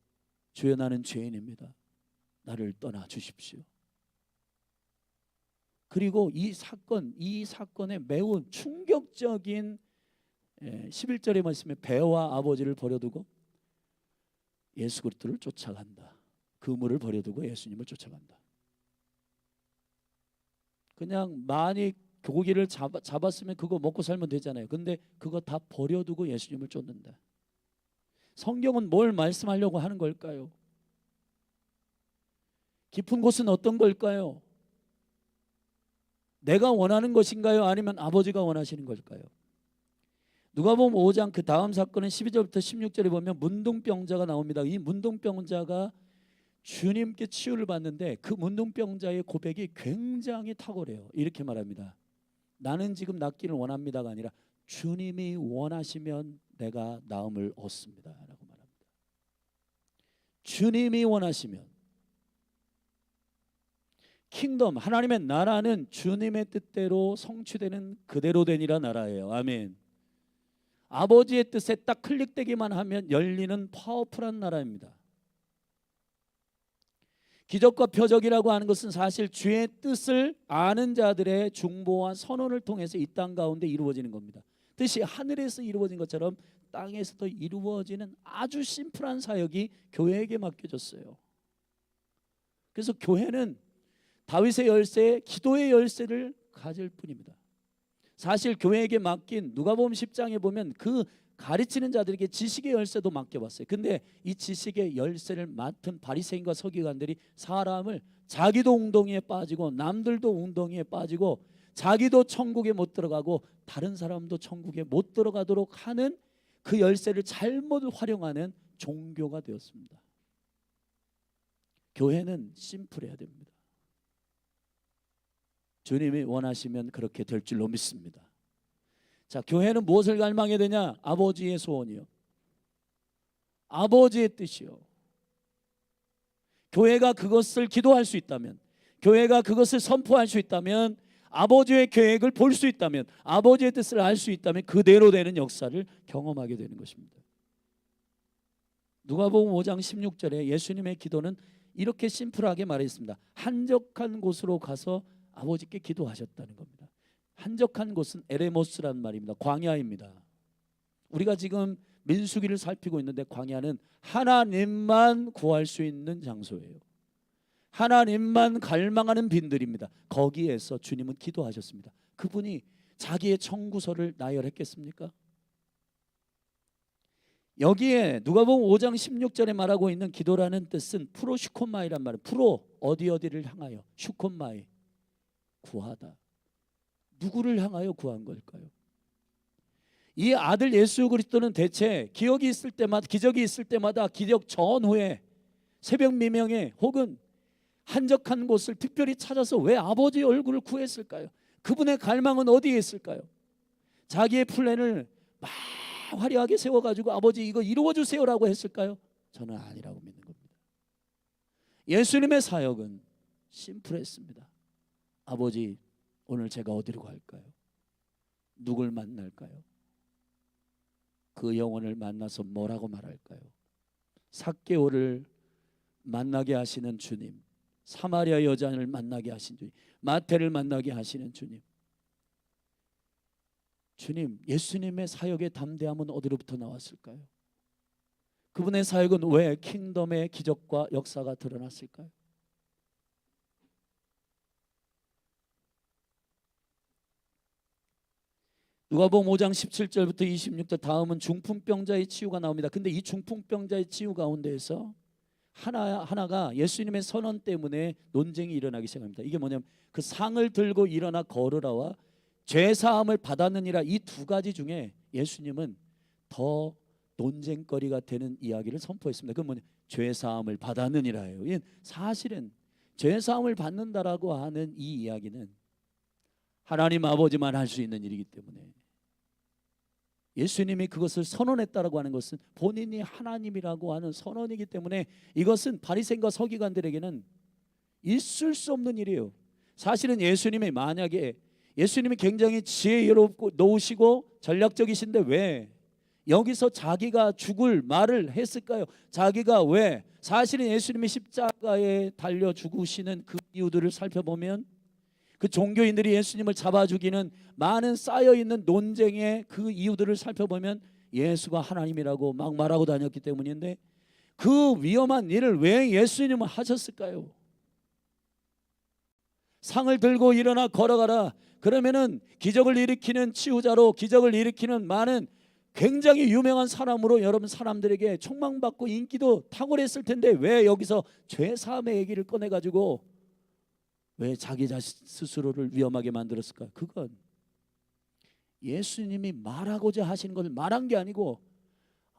[SPEAKER 3] 주여 나는 죄인입니다. 나를 떠나 주십시오. 그리고 이 사건에 매우 충격적인 11절의 말씀에 배와 아버지를 버려두고 예수 그리스도를 쫓아간다. 그물을 버려두고 예수님을 쫓아간다. 그냥 많이 고기를 잡았으면 그거 먹고 살면 되잖아요. 근데 그거 다 버려두고 예수님을 쫓는다. 성경은 뭘 말씀하려고 하는 걸까요? 깊은 곳은 어떤 걸까요? 내가 원하는 것인가요? 아니면 아버지가 원하시는 걸까요? 누가복음 5장 그 다음 사건은 12절부터 16절에 보면 문둥병자가 나옵니다. 이 문둥병자가 주님께 치유를 받는데 그 문둥병자의 고백이 굉장히 탁월해요. 이렇게 말합니다. 나는 지금 낫기를 원합니다가 아니라 주님이 원하시면 내가 나음을 얻습니다 라고 말합니다. 주님이 원하시면. 킹덤, 하나님의 나라는 주님의 뜻대로 성취되는 그대로 되니라 나라예요. 아멘. 아버지의 뜻에 딱 클릭되기만 하면 열리는 파워풀한 나라입니다. 기적과 표적이라고 하는 것은 사실 주의 뜻을 아는 자들의 중보와 선언을 통해서 이 땅 가운데 이루어지는 겁니다. 뜻이 하늘에서 이루어진 것처럼 땅에서도 이루어지는 아주 심플한 사역이 교회에게 맡겨졌어요. 그래서 교회는 다윗의 열쇠, 기도의 열쇠를 가질 뿐입니다. 사실 교회에게 맡긴 누가복음 10장에 보면 그 가르치는 자들에게 지식의 열쇠도 맡겨봤어요. 근데 이 지식의 열쇠를 맡은 바리새인과 서기관들이 사람을 자기도 웅덩이에 빠지고 남들도 웅덩이에 빠지고 자기도 천국에 못 들어가고 다른 사람도 천국에 못 들어가도록 하는 그 열쇠를 잘못 활용하는 종교가 되었습니다. 교회는 심플해야 됩니다. 주님이 원하시면 그렇게 될 줄로 믿습니다. 자, 교회는 무엇을 갈망해야 되냐? 아버지의 소원이요, 아버지의 뜻이요. 교회가 그것을 기도할 수 있다면, 교회가 그것을 선포할 수 있다면, 아버지의 계획을 볼 수 있다면, 아버지의 뜻을 알 수 있다면 그대로 되는 역사를 경험하게 되는 것입니다. 누가복음 5장 16절에 예수님의 기도는 이렇게 심플하게 말했습니다. 한적한 곳으로 가서 아버지께 기도하셨다는 겁니다. 한적한 곳은 에레모스란 말입니다. 광야입니다. 우리가 지금 민수기를 살피고 있는데 광야는 하나님만 구할 수 있는 장소예요. 하나님만 갈망하는 빈들입니다. 거기에서 주님은 기도하셨습니다. 그분이 자기의 청구서를 나열했겠습니까? 여기에 누가복음 5장 16절에 말하고 있는 기도라는 뜻은 프로슈콘마이란 말이에요. 프로 어디를 향하여, 슈콘마이 구하다. 누구를 향하여 구한 걸까요? 이 아들 예수 그리스도는 대체 기적이 있을 때마다 기적 전후에 새벽 미명에 혹은 한적한 곳을 특별히 찾아서 왜 아버지의 얼굴을 구했을까요? 그분의 갈망은 어디에 있을까요? 자기의 플랜을 막 화려하게 세워가지고 아버지 이거 이루어주세요라고 했을까요? 저는 아니라고 믿는 겁니다. 예수님의 사역은 심플했습니다. 아버지, 오늘 제가 어디로 갈까요? 누굴 만날까요? 그 영혼을 만나서 뭐라고 말할까요? 삭개오를 만나게 하시는 주님, 사마리아 여자를 만나게 하신 주님, 마태를 만나게 하시는 주님. 주님, 예수님의 사역의 담대함은 어디로부터 나왔을까요? 그분의 사역은 왜 킹덤의 기적과 역사가 드러났을까요? 누가복음 5장 17절부터 26절 다음은 중풍병자의 치유가 나옵니다. 근데 이 중풍병자의 치유 가운데에서 하나가 예수님의 선언 때문에 논쟁이 일어나기 시작합니다. 이게 뭐냐면 그 상을 들고 일어나 걸으라와 죄사함을 받았느니라, 이 두 가지 중에 예수님은 더 논쟁거리가 되는 이야기를 선포했습니다. 그건 뭐냐? 죄사함을 받았느니라예요. 사실은 죄사함을 받는다라고 하는 이 이야기는 하나님 아버지만 할 수 있는 일이기 때문에, 예수님이 그것을 선언했다라고 하는 것은 본인이 하나님이라고 하는 선언이기 때문에 이것은 바리새인과 서기관들에게는 있을 수 없는 일이에요. 사실은 예수님이 만약에 예수님이 굉장히 지혜롭고 노우시고 전략적이신데 왜 여기서 자기가 죽을 말을 했을까요? 자기가 왜, 사실은 예수님이 십자가에 달려 죽으시는 그 이유들을 살펴보면 그 종교인들이 예수님을 잡아 죽이는 많은 쌓여있는 논쟁의 그 이유들을 살펴보면 예수가 하나님이라고 막 말하고 다녔기 때문인데, 그 위험한 일을 왜 예수님은 하셨을까요? 상을 들고 일어나 걸어가라, 그러면은 기적을 일으키는 치유자로, 기적을 일으키는 많은 굉장히 유명한 사람으로 여러분 사람들에게 촉망받고 인기도 탁월했을 텐데 왜 여기서 죄사함의 얘기를 꺼내가지고 왜 자기 스스로를 위험하게 만들었을까? 그건 예수님이 말하고자 하신 걸 말한 게 아니고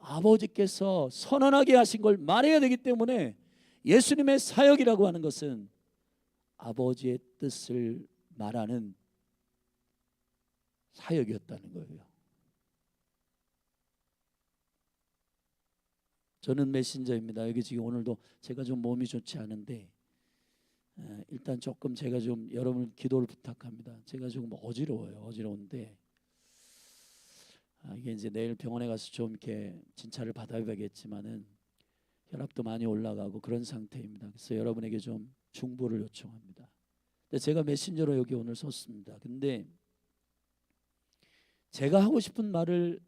[SPEAKER 3] 아버지께서 선언하게 하신 걸 말해야 되기 때문에 예수님의 사역이라고 하는 것은 아버지의 뜻을 말하는 사역이었다는 거예요. 저는 메신저입니다. 여기 지금 오늘도 제가 좀 몸이 좋지 않은데 일단 조금 제가 좀 여러분 기도를 부탁합니다. 제가 조금 어지러워요. 어지러운데 이게 이제 내일 병원에 가서 좀 이렇게 진찰을 받아야겠지만은 혈압도 많이 올라가고 그런 상태입니다. 그래서 여러분에게 좀 중보를 요청합니다. 근데 제가 메신저로 여기 오늘 섰습니다. 근데 제가 하고 싶은 말을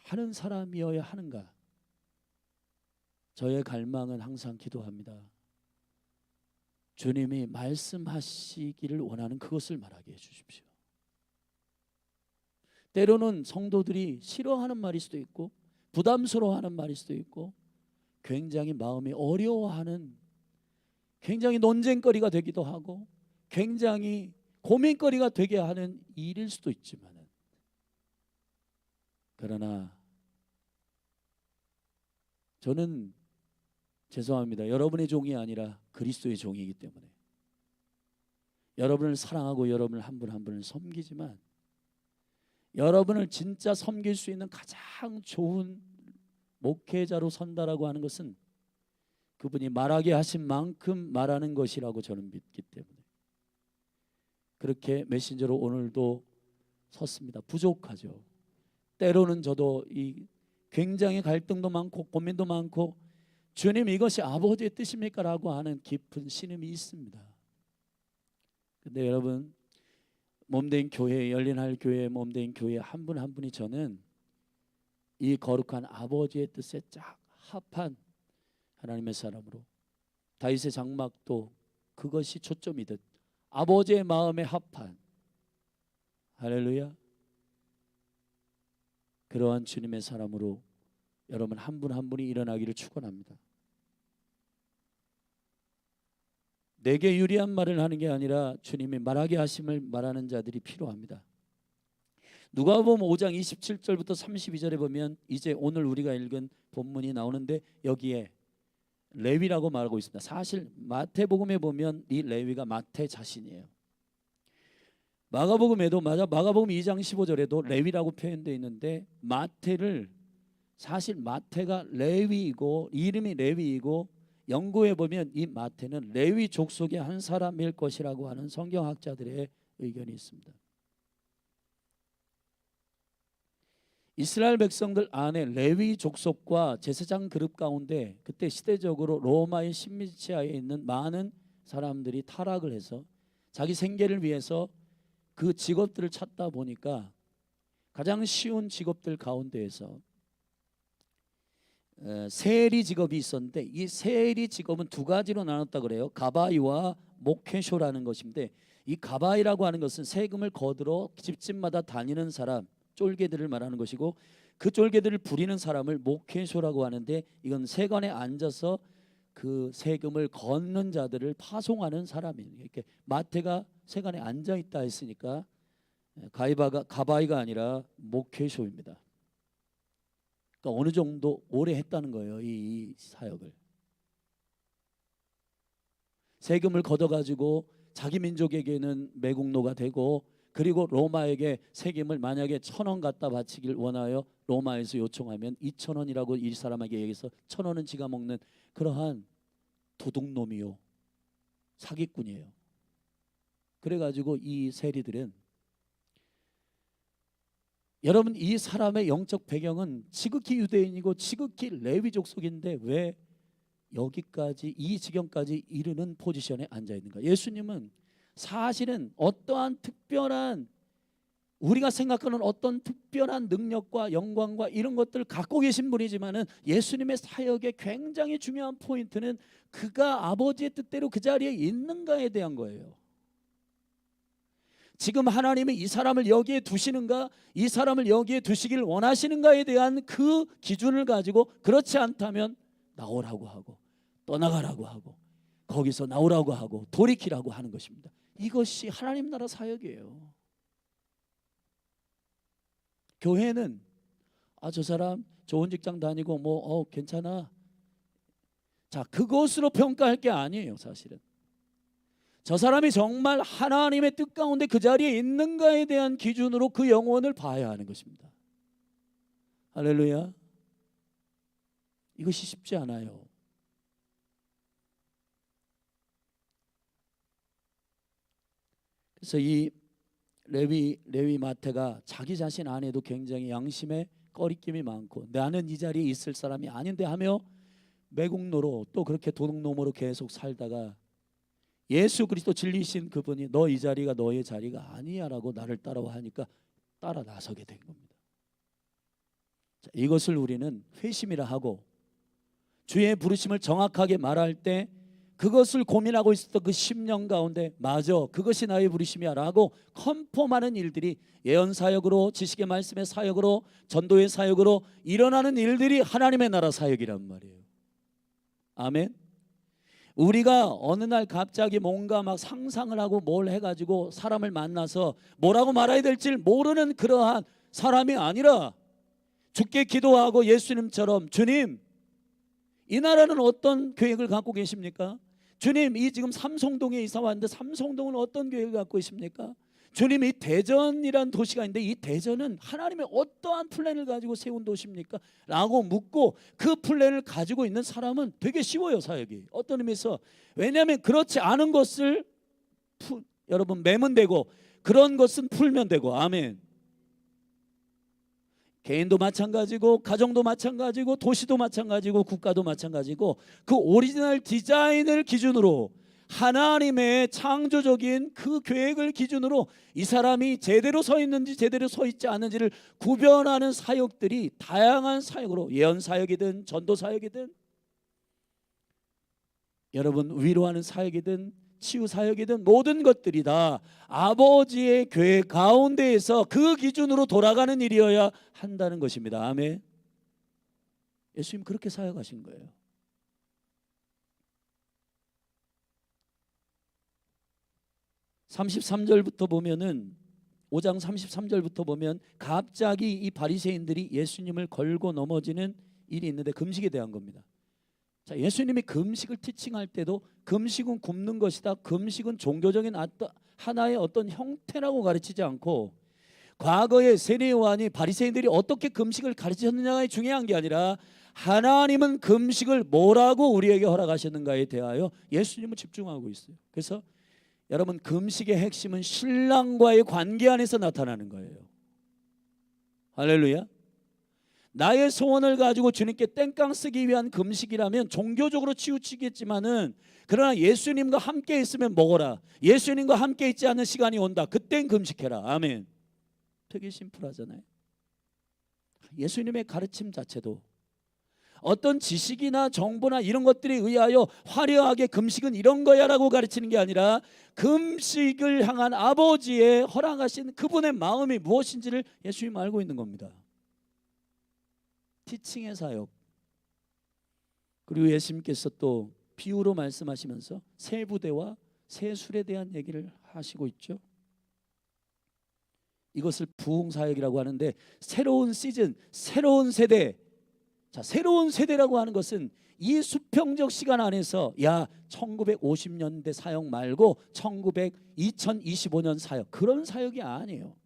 [SPEAKER 3] 하는 사람이어야 하는가? 저의 갈망은 항상 기도합니다. 주님이 말씀하시기를 원하는 그것을 말하게 해주십시오. 때로는 성도들이 싫어하는 말일 수도 있고 부담스러워하는 말일 수도 있고 굉장히 마음이 어려워하는 굉장히 논쟁거리가 되기도 하고 굉장히 고민거리가 되게 하는 일일 수도 있지만 그러나 저는 죄송합니다. 여러분의 종이 아니라 그리스도의 종이기 때문에 여러분을 사랑하고 여러분을 한 분 한 분을 섬기지만 여러분을 진짜 섬길 수 있는 가장 좋은 목회자로 선다라고 하는 것은 그분이 말하게 하신 만큼 말하는 것이라고 저는 믿기 때문에 그렇게 메신저로 오늘도 섰습니다. 부족하죠. 때로는 저도 이 굉장히 갈등도 많고 고민도 많고 주님 이것이 아버지의 뜻입니까? 라고 하는 깊은 신음이 있습니다. 근데 여러분 몸된 교회 열린할 교회 몸된 교회 한 분 한 분이 저는 이 거룩한 아버지의 뜻에 쫙 합한 하나님의 사람으로 다윗의 장막도 그것이 초점이듯 아버지의 마음에 합한 할렐루야 그러한 주님의 사람으로 여러분 한 분 한 분이 일어나기를 축원합니다. 내게 유리한 말을 하는 게 아니라 주님이 말하게 하심을 말하는 자들이 필요합니다. 누가복음 5장 27절부터 32절에 보면 이제 오늘 우리가 읽은 본문이 나오는데 여기에 레위라고 말하고 있습니다. 사실 마태복음에 보면 이 레위가 마태 자신이에요. 마가복음에도 마가복음 2장 15절에도 레위라고 표현되어 있는데 마태를 사실 마태가 레위이고 이름이 레위이고 연구해 보면 이 마태는 레위 족속의 한 사람일 것이라고 하는 성경학자들의 의견이 있습니다. 이스라엘 백성들 안에 레위 족속과 제사장 그룹 가운데 그때 시대적으로 로마의 식민지하에 있는 많은 사람들이 타락을 해서 자기 생계를 위해서 그 직업들을 찾다 보니까 가장 쉬운 직업들 가운데에서 세리 직업이 있었는데 이 세리 직업은 두 가지로 나눴다 그래요. 가바이와 목회쇼라는 것인데 이 가바이라고 하는 것은 세금을 거두러 집집마다 다니는 사람 쫄개들을 말하는 것이고 그 쫄개들을 부리는 사람을 목회쇼라고 하는데 이건 세관에 앉아서 그 세금을 걷는 자들을 파송하는 사람이에요. 이렇게 마태가 세관에 앉아 있다 했으니까 가바이가 아니라 목회쇼입니다. 그러니까 어느 정도 오래 했다는 거예요. 이 사역을 세금을 걷어가지고 자기 민족에게는 매국노가 되고 그리고 로마에게 세금을 만약에 1,000원 갖다 바치길 원하여 로마에서 요청하면 2,000원이라고 이 사람에게 얘기해서 1,000원은 지가 먹는 그러한 도둑놈이요 사기꾼이에요. 그래가지고 이 세리들은 여러분 이 사람의 영적 배경은 지극히 유대인이고 지극히 레위 족속인데 왜 여기까지 이 지경까지 이르는 포지션에 앉아 있는가? 예수님은 사실은 어떠한 특별한 우리가 생각하는 어떤 특별한 능력과 영광과 이런 것들을 갖고 계신 분이지만은 예수님의 사역의 굉장히 중요한 포인트는 그가 아버지의 뜻대로 그 자리에 있는가에 대한 거예요. 지금 하나님이 이 사람을 여기에 두시는가, 이 사람을 여기에 두시길 원하시는가에 대한 그 기준을 가지고 그렇지 않다면 나오라고 하고 떠나가라고 하고 거기서 나오라고 하고 돌이키라고 하는 것입니다. 이것이 하나님 나라 사역이에요. 교회는 저 사람 좋은 직장 다니고 괜찮아. 자, 그것으로 평가할 게 아니에요. 사실은 저 사람이 정말 하나님의 뜻 가운데 그 자리에 있는가에 대한 기준으로 그 영혼을 봐야 하는 것입니다. 할렐루야. 이것이 쉽지 않아요. 그래서 이 레위 마태가 자기 자신 안에도 굉장히 양심의 꺼리낌이 많고 나는 이 자리에 있을 사람이 아닌데 하며 매국노로 또 그렇게 도둑놈으로 계속 살다가 예수 그리스도 진리신 그분이 너 이 자리가 너의 자리가 아니야라고 나를 따라와 하니까 따라 나서게 된 겁니다. 자, 이것을 우리는 회심이라 하고 주의 부르심을 정확하게 말할 때 그것을 고민하고 있었던 그 10년 가운데 맞아 그것이 나의 부르심이야 라고 컨펌하는 일들이 예언 사역으로 지식의 말씀의 사역으로 전도의 사역으로 일어나는 일들이 하나님의 나라 사역이란 말이에요. 아멘. 우리가 어느 날 갑자기 뭔가 막 상상을 하고 뭘 해가지고 사람을 만나서 뭐라고 말해야 될지 모르는 그러한 사람이 아니라 주께 기도하고 예수님처럼 주님 이 나라는 어떤 계획을 갖고 계십니까? 주님 이 지금 삼성동에 이사 왔는데 삼성동은 어떤 계획을 갖고 계십니까? 주님 이 대전이란 도시가 있는데 이 대전은 하나님의 어떠한 플랜을 가지고 세운 도시입니까? 라고 묻고 그 플랜을 가지고 있는 사람은 되게 쉬워요. 사역이 어떤 의미에서 왜냐하면 그렇지 않은 것을 여러분 매면 되고 그런 것은 풀면 되고 아멘. 개인도 마찬가지고 가정도 마찬가지고 도시도 마찬가지고 국가도 마찬가지고 그 오리지널 디자인을 기준으로 하나님의 창조적인 그 계획을 기준으로 이 사람이 제대로 서 있는지 제대로 서 있지 않은지를 구별하는 사역들이 다양한 사역으로 예언 사역이든 전도 사역이든 여러분 위로하는 사역이든 치유 사역이든 모든 것들이 다 아버지의 계획 가운데에서 그 기준으로 돌아가는 일이어야 한다는 것입니다. 아멘. 예수님 그렇게 사역하신 거예요. (33절부터) 보면은 5장 33절부터 보면 갑자기 이 바리새인들이 예수님을 걸고 넘어지는 일이 있는데 금식에 대한 겁니다. 자, 예수님이 금식을 티칭할 때도 금식은 굶는 것이다. 금식은 종교적인 하나의 어떤 형태라고 가르치지 않고 과거의 세례 요한이 바리새인들이 어떻게 금식을 가르치셨느냐가 중요한 게 아니라 하나님은 금식을 뭐라고 우리에게 허락하셨는가에 대하여 예수님은 집중하고 있어요. 그래서 여러분 금식의 핵심은 신랑과의 관계 안에서 나타나는 거예요. 할렐루야. 나의 소원을 가지고 주님께 땡깡 쓰기 위한 금식이라면 종교적으로 치우치겠지만은 그러나 예수님과 함께 있으면 먹어라. 예수님과 함께 있지 않은 시간이 온다. 그땐 금식해라. 아멘. 되게 심플하잖아요. 예수님의 가르침 자체도 어떤 지식이나 정보나 이런 것들에 의하여 화려하게 금식은 이런 거야 라고 가르치는 게 아니라 금식을 향한 아버지의 허락하신 그분의 마음이 무엇인지를 예수님 알고 있는 겁니다. 티칭의 사역. 그리고 예수님께서 또 비유로 말씀하시면서 새 부대와 새 술에 대한 얘기를 하시고 있죠. 이것을 부흥 사역이라고 하는데 새로운 시즌, 새로운 세대. 자, 새로운 세대라고 하는 것은 이 수평적 시간 안에서 1950년대 사역 말고 2025년 사역 그런 사역이 아니에요.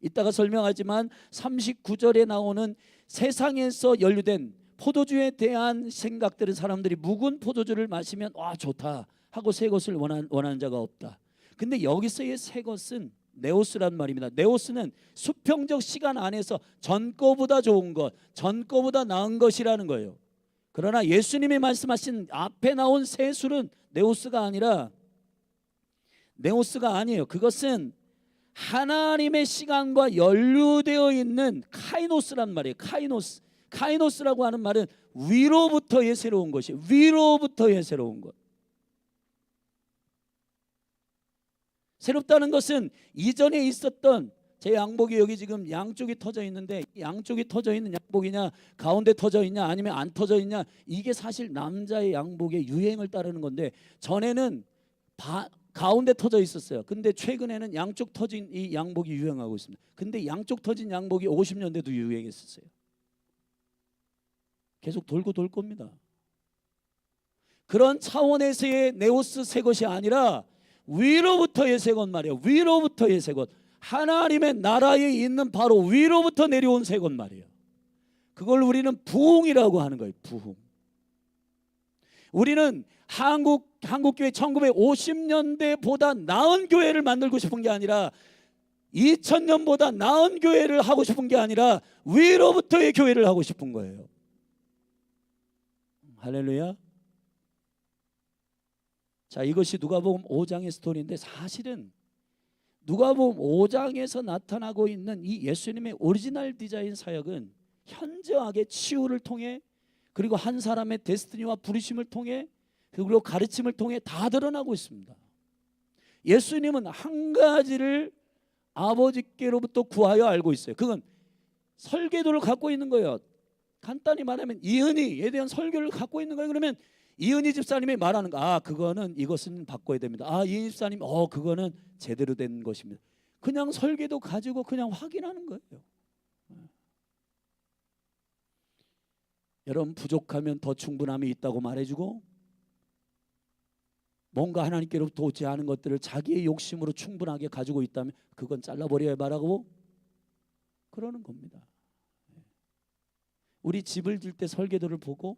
[SPEAKER 3] 이따가 설명하지만 39절에 나오는 세상에서 연루된 포도주에 대한 생각들은 사람들이 묵은 포도주를 마시면 와 좋다 하고 새 것을 원하는 자가 없다. 근데 여기서의 새 것은 네오스란 말입니다. 네오스는 수평적 시간 안에서 전 거보다 좋은 것, 전 거보다 나은 것이라는 거예요. 그러나 예수님이 말씀하신 앞에 나온 새 술은 네오스가 아니에요. 그것은 하나님의 시간과 연루되어 있는 카이노스란 말이에요. 카이노스라고 하는 말은 위로부터의 새로운 것이 위로부터의 새로운 것. 새롭다는 것은 이전에 있었던 제 양복이 여기 지금 양쪽이 터져 있는데 양쪽이 터져 있는 양복이냐 가운데 터져 있냐 아니면 안 터져 있냐 이게 사실 남자의 양복의 유행을 따르는 건데 전에는 가운데 터져 있었어요. 근데 최근에는 양쪽 터진 이 양복이 유행하고 있습니다. 근데 양쪽 터진 양복이 50년대도 유행했었어요. 계속 돌고 돌 겁니다. 그런 차원에서의 네오스 새 것이 아니라 위로부터의 새 것 말이에요. 위로부터의 새 것. 하나님의 나라에 있는 바로 위로부터 내려온 새 것 말이에요. 그걸 우리는 부흥이라고 하는 거예요. 부흥. 우리는 한국교회 1950년대보다 나은 교회를 만들고 싶은 게 아니라 2000년보다 나은 교회를 하고 싶은 게 아니라 위로부터의 교회를 하고 싶은 거예요. 할렐루야. 자, 이것이 누가복음 5장의 스토리인데 사실은 누가복음 5장에서 나타나고 있는 이 예수님의 오리지널 디자인 사역은 현저하게 치유를 통해 그리고 한 사람의 데스티니와 부르심을 통해 그리고 가르침을 통해 다 드러나고 있습니다. 예수님은 한 가지를 아버지께로부터 구하여 알고 있어요. 그건 설계도를 갖고 있는 거예요. 간단히 말하면 이은희에 대한 설교를 갖고 있는 거예요. 그러면 이은희 집사님이 말하는 거, 그거는 이것은 바꿔야 됩니다. 이은희 집사님, 그거는 제대로 된 것입니다. 그냥 설계도 가지고 그냥 확인하는 거예요. 여러분, 부족하면 더 충분함이 있다고 말해주고 뭔가 하나님께로부터 오지 않은 것들을 자기의 욕심으로 충분하게 가지고 있다면 그건 잘라버려야 말하고 그러는 겁니다. 우리 집을 질 때 설계도를 보고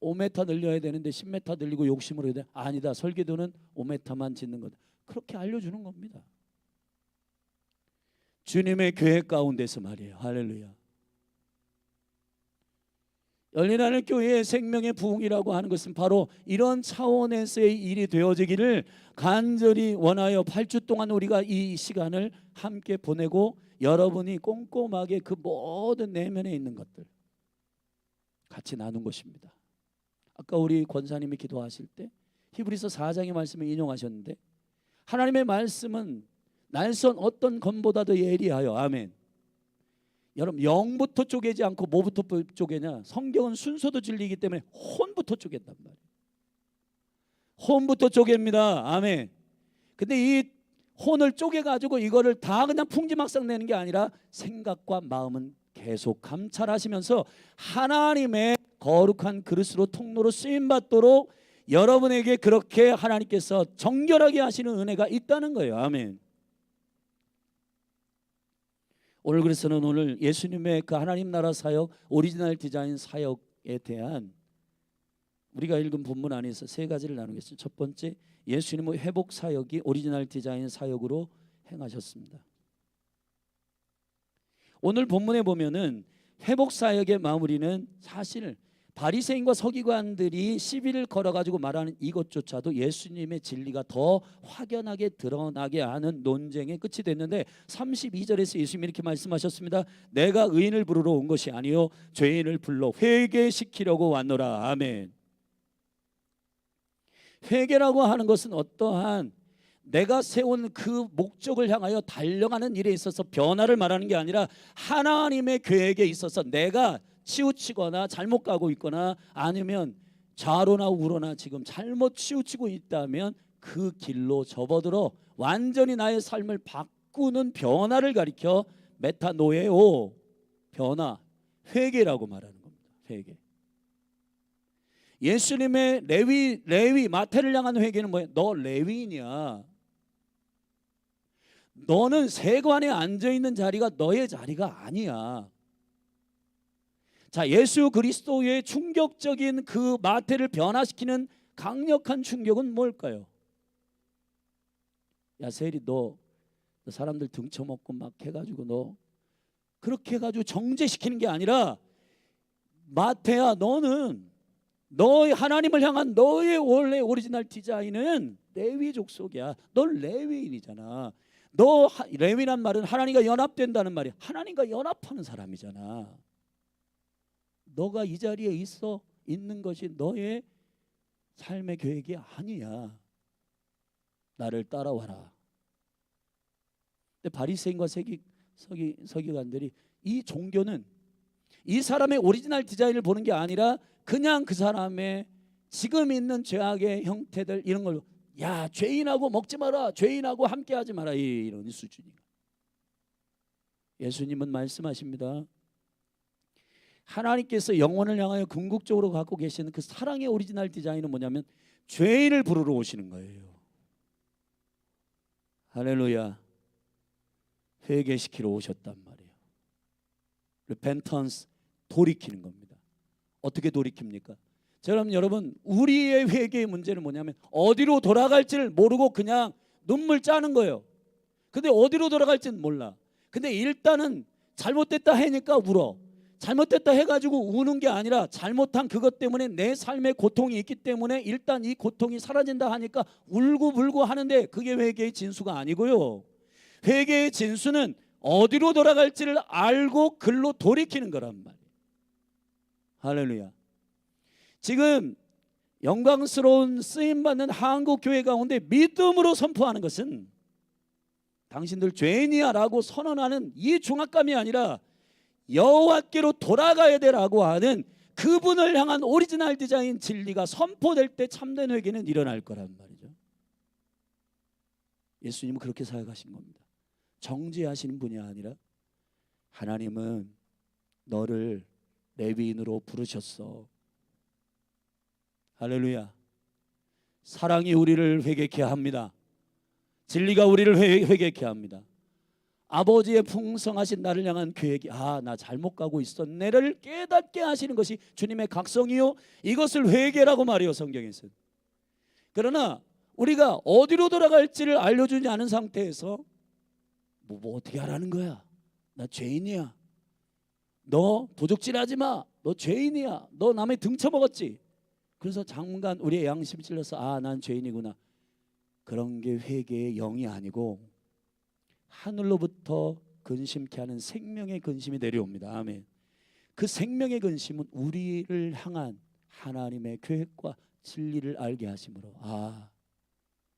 [SPEAKER 3] 5m 늘려야 되는데 10m 늘리고 욕심으로 해야 돼. 아니다, 설계도는 5m만 짓는 거다. 그렇게 알려주는 겁니다. 주님의 계획 가운데서 말이에요. 할렐루야. 열린 하늘 교회의 생명의 부흥이라고 하는 것은 바로 이런 차원에서의 일이 되어지기를 간절히 원하여 8주 동안 우리가 이 시간을 함께 보내고 여러분이 꼼꼼하게 그 모든 내면에 있는 것들 같이 나눈 것입니다. 아까 우리 권사님이 기도하실 때 히브리서 4장의 말씀을 인용하셨는데 하나님의 말씀은 날선 어떤 검보다도 예리하여 아멘. 여러분, 영부터 쪼개지 않고 뭐부터 쪼개냐? 성경은 순서도 진리이기 때문에 혼부터 쪼갠단 말이에요. 혼부터 쪼갭니다. 아멘. 근데 이 혼을 쪼개가지고 이거를 다 그냥 풍지막상 내는 게 아니라 생각과 마음은 계속 감찰하시면서 하나님의 거룩한 그릇으로 통로로 쓰임받도록 여러분에게 그렇게 하나님께서 정결하게 하시는 은혜가 있다는 거예요. 아멘. 오늘 그래서는 오늘 예수님의 그 하나님 나라 사역, 오리지널 디자인 사역에 대한 우리가 읽은 본문 안에서 세 가지를 나누겠습니다. 첫 번째, 예수님의 회복 사역이 오리지널 디자인 사역으로 행하셨습니다. 오늘 본문에 보면은 회복 사역의 마무리는 사실 바리새인과 서기관들이 시비를 걸어가지고 말하는 이것조차도 예수님의 진리가 더 확연하게 드러나게 하는 논쟁의 끝이 됐는데 32절에서 예수님이 이렇게 말씀하셨습니다. 내가 의인을 부르러 온 것이 아니요 죄인을 불러 회개시키려고 왔노라. 아멘. 회개라고 하는 것은 어떠한 내가 세운 그 목적을 향하여 달려가는 일에 있어서 변화를 말하는 게 아니라 하나님의 계획에 있어서 내가 치우치거나 잘못 가고 있거나 아니면 좌로나 우로나 지금 잘못 치우치고 있다면 그 길로 접어들어 완전히 나의 삶을 바꾸는 변화를 가리켜 메타노에오, 변화, 회개라고 말하는 겁니다. 회개. 예수님의 레위 마태를 향한 회개는 뭐예요? 너 레위인이야. 너는 세관에 앉아있는 자리가 너의 자리가 아니야. 자, 예수 그리스도의 충격적인 그 마태를 변화시키는 강력한 충격은 뭘까요? 야 세리, 너 사람들 등쳐먹고 막 해가지고 너 그렇게 해가지고 정죄시키는 게 아니라 마태야, 너는 너의 하나님을 향한 너의 원래 오리지널 디자인은 레위 족속이야. 너 레위인이잖아. 너 레위란 말은 하나님과 연합된다는 말이야. 하나님과 연합하는 사람이잖아. 너가 이 자리에 있는 것이 너의 삶의 계획이 아니야. 나를 따라와라. 근데 바리새인과 서기관들이 이 종교는 이 사람의 오리지널 디자인을 보는 게 아니라 그냥 그 사람의 지금 있는 죄악의 형태들 이런 걸로 야 죄인하고 먹지 마라, 죄인하고 함께하지 마라, 이런 수준이에요. 예수님은 말씀하십니다. 하나님께서 영혼을 향하여 궁극적으로 갖고 계시는 그 사랑의 오리지널 디자인은 뭐냐면 죄인을 부르러 오시는 거예요. 할렐루야. 회개시키러 오셨단 말이에요. repentance, 돌이키는 겁니다. 어떻게 돌이킵니까? 저는 여러분, 우리의 회개의 문제는 뭐냐면 어디로 돌아갈지를 모르고 그냥 눈물 짜는 거예요. 근데 어디로 돌아갈지는 몰라. 근데 일단은 잘못됐다 하니까 울어. 잘못됐다 해가지고 우는 게 아니라 잘못한 그것 때문에 내 삶에 고통이 있기 때문에 일단 이 고통이 사라진다 하니까 울고불고 하는데 그게 회개의 진수가 아니고요. 회개의 진수는 어디로 돌아갈지를 알고 글로 돌이키는 거란 말이에요. 할렐루야. 지금 영광스러운 쓰임받는 한국교회 가운데 믿음으로 선포하는 것은 당신들 죄인이야 라고 선언하는 이 중압감이 아니라 여호와께로 돌아가야 되라고 하는 그분을 향한 오리지널 디자인 진리가 선포될 때 참된 회개는 일어날 거란 말이죠. 예수님은 그렇게 사역하신 겁니다. 정죄하시는 분이 아니라 하나님은 너를 레위인으로 부르셨어. 할렐루야. 사랑이 우리를 회개케 합니다. 진리가 우리를 회개케 합니다. 아버지의 풍성하신 나를 향한 계획이 나 잘못 가고 있었네를 깨닫게 하시는 것이 주님의 각성이요 이것을 회개라고 말해요, 성경에서. 그러나 우리가 어디로 돌아갈지를 알려주지 않은 상태에서 뭐 어떻게 하라는 거야? 나 죄인이야. 너 도적질하지 마. 너 죄인이야. 너 남의 등쳐먹었지. 그래서 잠깐 우리의 양심이 찔러서 난 죄인이구나. 그런 게 회개의 영이 아니고 하늘로부터 근심케 하는 생명의 근심이 내려옵니다. 아멘. 그 생명의 근심은 우리를 향한 하나님의 계획과 진리를 알게 하심으로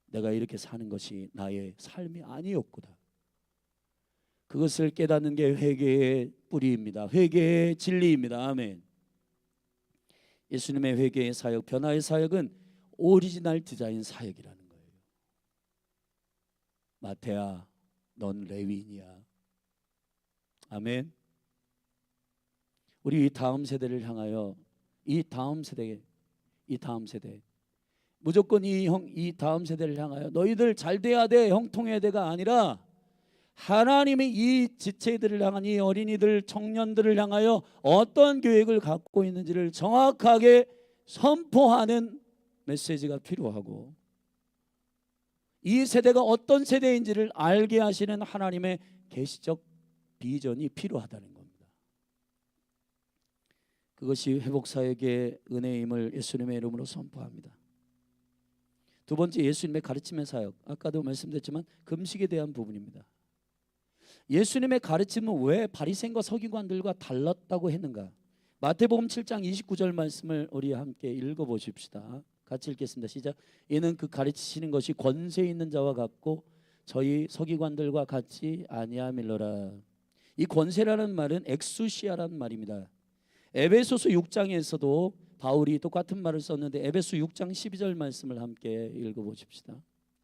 [SPEAKER 3] 내가 이렇게 사는 것이 나의 삶이 아니었구나. 그것을 깨닫는 게 회개의 뿌리입니다. 회개의 진리입니다. 아멘. 예수님의 회개의 사역, 변화의 사역은 오리지널 디자인 사역이라는 거예요. 마태야, 넌 레위인이야. 아멘. 우리 이 다음 세대를 향하여 이 다음 세대 무조건 이 다음 세대를 향하여 너희들 잘 돼야 돼, 형통해야 돼가 아니라 하나님이 이 지체들을 향한 이 어린이들, 청년들을 향하여 어떤 계획을 갖고 있는지를 정확하게 선포하는 메시지가 필요하고 이 세대가 어떤 세대인지를 알게 하시는 하나님의 계시적 비전이 필요하다는 겁니다. 그것이 회복사역의 은혜임을 예수님의 이름으로 선포합니다. 두 번째, 예수님의 가르침의 사역. 아까도 말씀드렸지만 금식에 대한 부분입니다. 예수님의 가르침은 왜 바리새인과 서기관들과 달랐다고 했는가? 마태복음 7장 29절 말씀을 우리 함께 읽어보십시다. 같이 읽겠습니다. 시작. 이는 그 가르치시는 것이 권세 있는 자와 같고 저희 서기관들과 같이 아니함일러라. 이 권세라는 말은 엑수시아라는 말입니다. 에베소서 6장에서도 바울이 똑같은 말을 썼는데 에베소 6장 12절 말씀을 함께 읽어보십시다.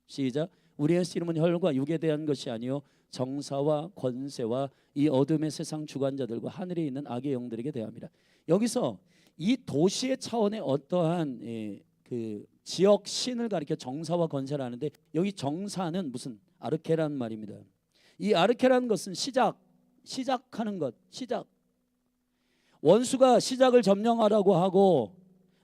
[SPEAKER 3] 시작. 우리의 씨름은 혈과 육에 대한 것이 아니요 정사와 권세와 이 어둠의 세상 주관자들과 하늘에 있는 악의 영들에게 대함이라. 여기서 이 도시의 차원의 어떠한 그 지역 신을 가리켜 정사와 권세를 하는데 여기 정사는 무슨 아르케란 말입니다. 이 아르케라는 것은 시작하는 것, 시작. 원수가 시작을 점령하라고 하고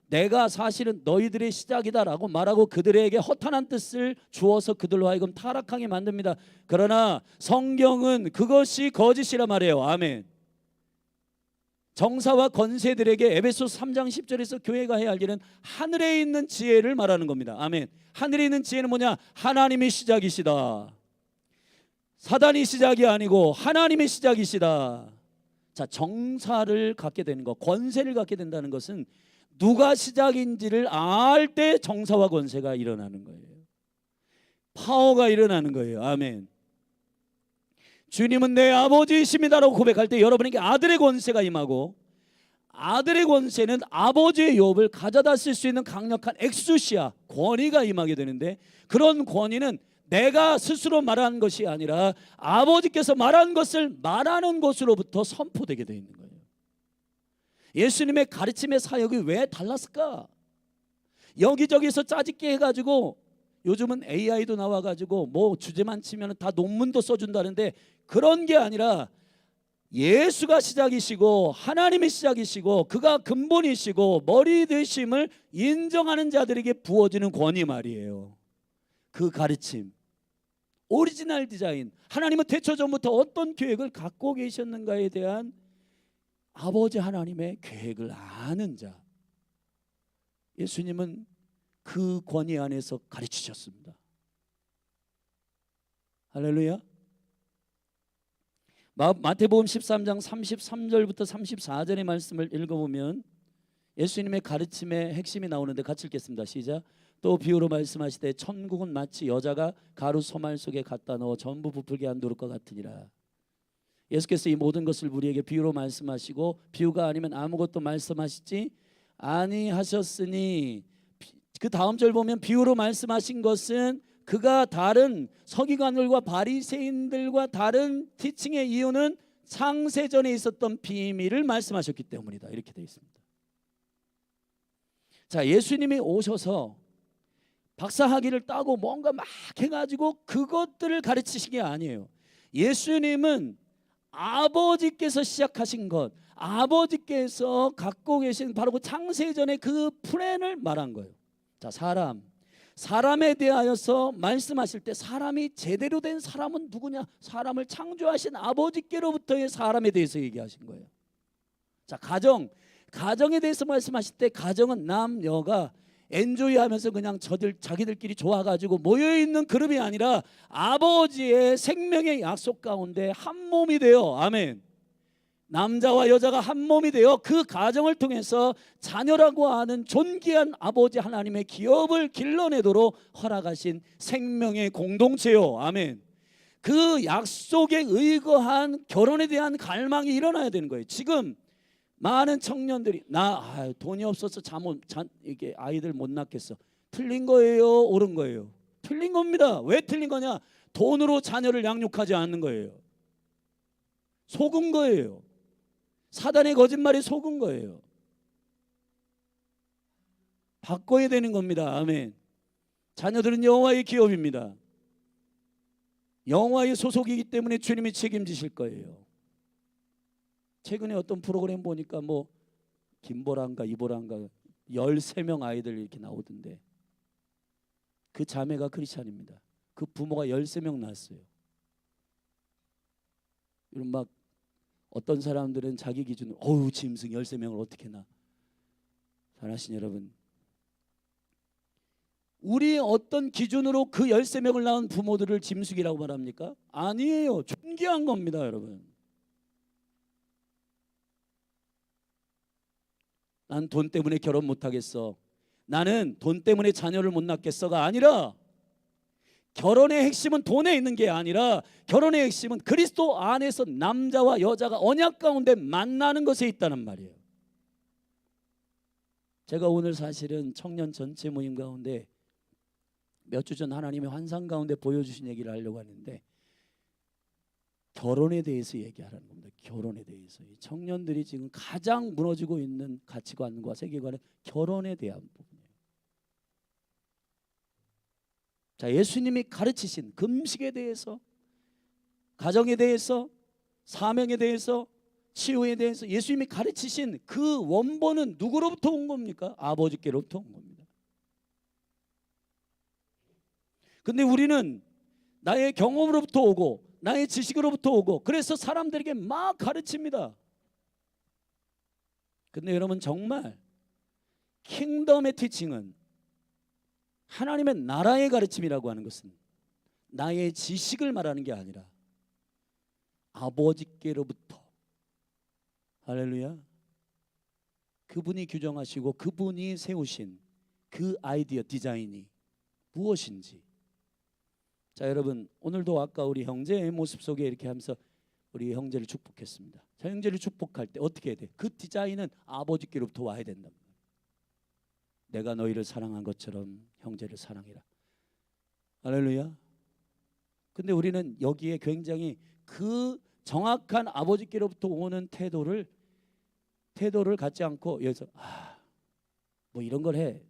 [SPEAKER 3] 내가 사실은 너희들의 시작이다라고 말하고 그들에게 허탄한 뜻을 주어서 그들로 하여금 타락하게 만듭니다. 그러나 성경은 그것이 거짓이라 말해요. 아멘. 정사와 권세들에게 에베소 3장 10절에서 교회가 해야 할 일은 하늘에 있는 지혜를 말하는 겁니다. 아멘. 하늘에 있는 지혜는 뭐냐? 하나님의 시작이시다. 사단이 시작이 아니고 하나님의 시작이시다. 자, 정사를 갖게 되는 것, 권세를 갖게 된다는 것은 누가 시작인지를 알 때 정사와 권세가 일어나는 거예요. 파워가 일어나는 거예요. 아멘. 주님은 내 아버지이십니다라고 고백할 때 여러분에게 아들의 권세가 임하고 아들의 권세는 아버지의 유업을 가져다 쓸 수 있는 강력한 엑수시아, 권위가 임하게 되는데 그런 권위는 내가 스스로 말하는 것이 아니라 아버지께서 말한 것을 말하는 것으로부터 선포되게 되어 있는 거예요. 예수님의 가르침의 사역이 왜 달랐을까? 여기저기서 짜집게 해가지고 요즘은 AI도 나와가지고 뭐 주제만 치면 다 논문도 써준다는데 그런 게 아니라 예수가 시작이시고 하나님이 시작이시고 그가 근본이시고 머리 되심을 인정하는 자들에게 부어지는 권위 말이에요. 그 가르침, 오리지널 디자인, 하나님은 태초 전부터 어떤 계획을 갖고 계셨는가에 대한 아버지 하나님의 계획을 아는 자, 예수님은 그 권위 안에서 가르치셨습니다. 할렐루야. 마태복음 13장 33절부터 34절의 말씀을 읽어보면 예수님의 가르침의 핵심이 나오는데 같이 읽겠습니다. 시작. 또 비유로 말씀하시되 천국은 마치 여자가 가루 소말 속에 갖다 넣어 전부 부풀게 한 누룩과 같으니라. 예수께서 이 모든 것을 우리에게 비유로 말씀하시고 비유가 아니면 아무것도 말씀하시지 아니하셨으니, 그 다음 절 보면 비유로 말씀하신 것은 그가 다른 서기관들과 바리새인들과 다른 티칭의 이유는 창세전에 있었던 비밀을 말씀하셨기 때문이다. 이렇게 되어 있습니다. 자, 예수님이 오셔서 박사학위를 따고 뭔가 막 해가지고 그것들을 가르치신 게 아니에요. 예수님은 아버지께서 시작하신 것, 아버지께서 갖고 계신 바로 그 창세전의 그 플랜을 말한 거예요. 자, 사람에 대하여서 말씀하실 때 사람이 제대로 된 사람은 누구냐? 사람을 창조하신 아버지께로부터의 사람에 대해서 얘기하신 거예요. 자, 가정에 대해서 말씀하실 때 가정은 남녀가 엔조이하면서 그냥 자기들끼리 좋아가지고 모여있는 그룹이 아니라 아버지의 생명의 약속 가운데 한 몸이 되어, 아멘, 남자와 여자가 한 몸이 되어 그 가정을 통해서 자녀라고 하는 존귀한 아버지 하나님의 기업을 길러내도록 허락하신 생명의 공동체요, 아멘. 그 약속에 의거한 결혼에 대한 갈망이 일어나야 되는 거예요. 지금 많은 청년들이 돈이 없어서 이게 아이들 못 낳겠어. 틀린 거예요, 옳은 거예요? 틀린 겁니다. 왜 틀린 거냐? 돈으로 자녀를 양육하지 않는 거예요. 속은 거예요. 사단의 거짓말이 속은 거예요. 바꿔야 되는 겁니다. 아멘. 자녀들은 여호와의 기업입니다. 여호와의 소속이기 때문에 주님이 책임지실 거예요. 최근에 어떤 프로그램 보니까 뭐 김보란가 이보란가 13명 아이들 이렇게 나오던데 그 자매가 크리스찬입니다. 그 부모가 13명 낳았어요. 이런 막 어떤 사람들은 자기 기준으로 짐승 13명을 어떻게 낳아. 사랑하신 여러분, 우리 어떤 기준으로 그 13명을 낳은 부모들을 짐승이라고 말합니까? 아니에요. 존귀한 겁니다, 여러분. 난 돈 때문에 결혼 못하겠어, 나는 돈 때문에 자녀를 못 낳겠어가 아니라, 결혼의 핵심은 돈에 있는 게 아니라 결혼의 핵심은 그리스도 안에서 남자와 여자가 언약 가운데 만나는 것에 있다는 말이에요. 제가 오늘 사실은 청년 전체 모임 가운데 몇 주 전 하나님의 환상 가운데 보여주신 얘기를 하려고 하는데 결혼에 대해서 얘기하라는 겁니다. 결혼에 대해서. 이 청년들이 지금 가장 무너지고 있는 가치관과 세계관은 결혼에 대한 부분이에요. 자, 예수님이 가르치신 금식에 대해서, 가정에 대해서, 사명에 대해서, 치유에 대해서 예수님이 가르치신 그 원본은 누구로부터 온 겁니까? 아버지께로부터 온 겁니다. 근데 우리는 나의 경험으로부터 오고 나의 지식으로부터 오고 그래서 사람들에게 막 가르칩니다. 근데 여러분, 정말 킹덤의 티칭은, 하나님의 나라의 가르침이라고 하는 것은 나의 지식을 말하는 게 아니라 아버지께로부터, 할렐루야, 그분이 규정하시고 그분이 세우신 그 아이디어, 디자인이 무엇인지. 자, 여러분, 오늘도 아까 우리 형제의 모습 속에 이렇게 하면서 우리 형제를 축복했습니다. 자, 형제를 축복할 때 어떻게 해야 돼? 그 디자인은 아버지께로부터 와야 된다. 내가 너희를 사랑한 것처럼 형제를 사랑해라. 할렐루야. 근데 우리는 여기에 굉장히 그 정확한 아버지께로부터 오는 태도를 태도를 갖지 않고 여기서 뭐 이런 걸 해,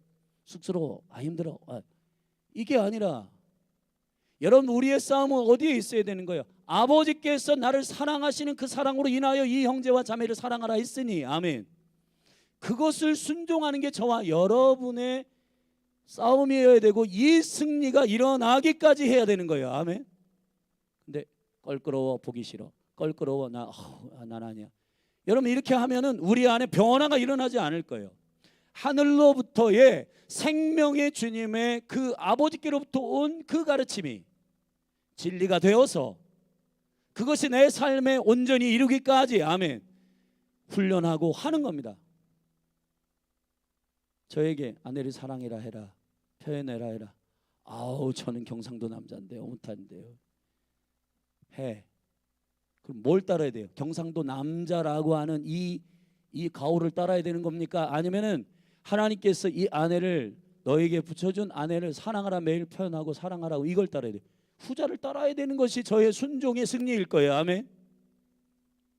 [SPEAKER 3] 쑥스러워, 힘들어, 이게 아니라 여러분, 우리의 싸움은 어디에 있어야 되는 거예요? 아버지께서 나를 사랑하시는 그 사랑으로 인하여 이 형제와 자매를 사랑하라 했으니, 아멘. 그것을 순종하는 게 저와 여러분의 싸움이어야 되고 이 승리가 일어나기까지 해야 되는 거예요. 아멘. 근데 껄끄러워, 보기 싫어, 껄끄러워, 난 아니야. 여러분, 이렇게 하면은 우리 안에 변화가 일어나지 않을 거예요. 하늘로부터의 생명의 주님의 그 아버지께로부터 온 그 가르침이 진리가 되어서 그것이 내 삶에 온전히 이루기까지, 아멘, 훈련하고 하는 겁니다. 저에게 아내를 사랑해라 해라, 표현해라 해라. 저는 경상도 남자인데요, 못하는데요. 해. 그럼 뭘 따라야 돼요? 경상도 남자라고 하는 이 가오를 따라야 되는 겁니까? 아니면은 하나님께서 이 아내를, 너에게 붙여준 아내를 사랑하라 매일 표현하고 사랑하라고, 이걸 따라야 돼요. 후자를 따라야 되는 것이 저의 순종의 승리일 거예요. 아멘.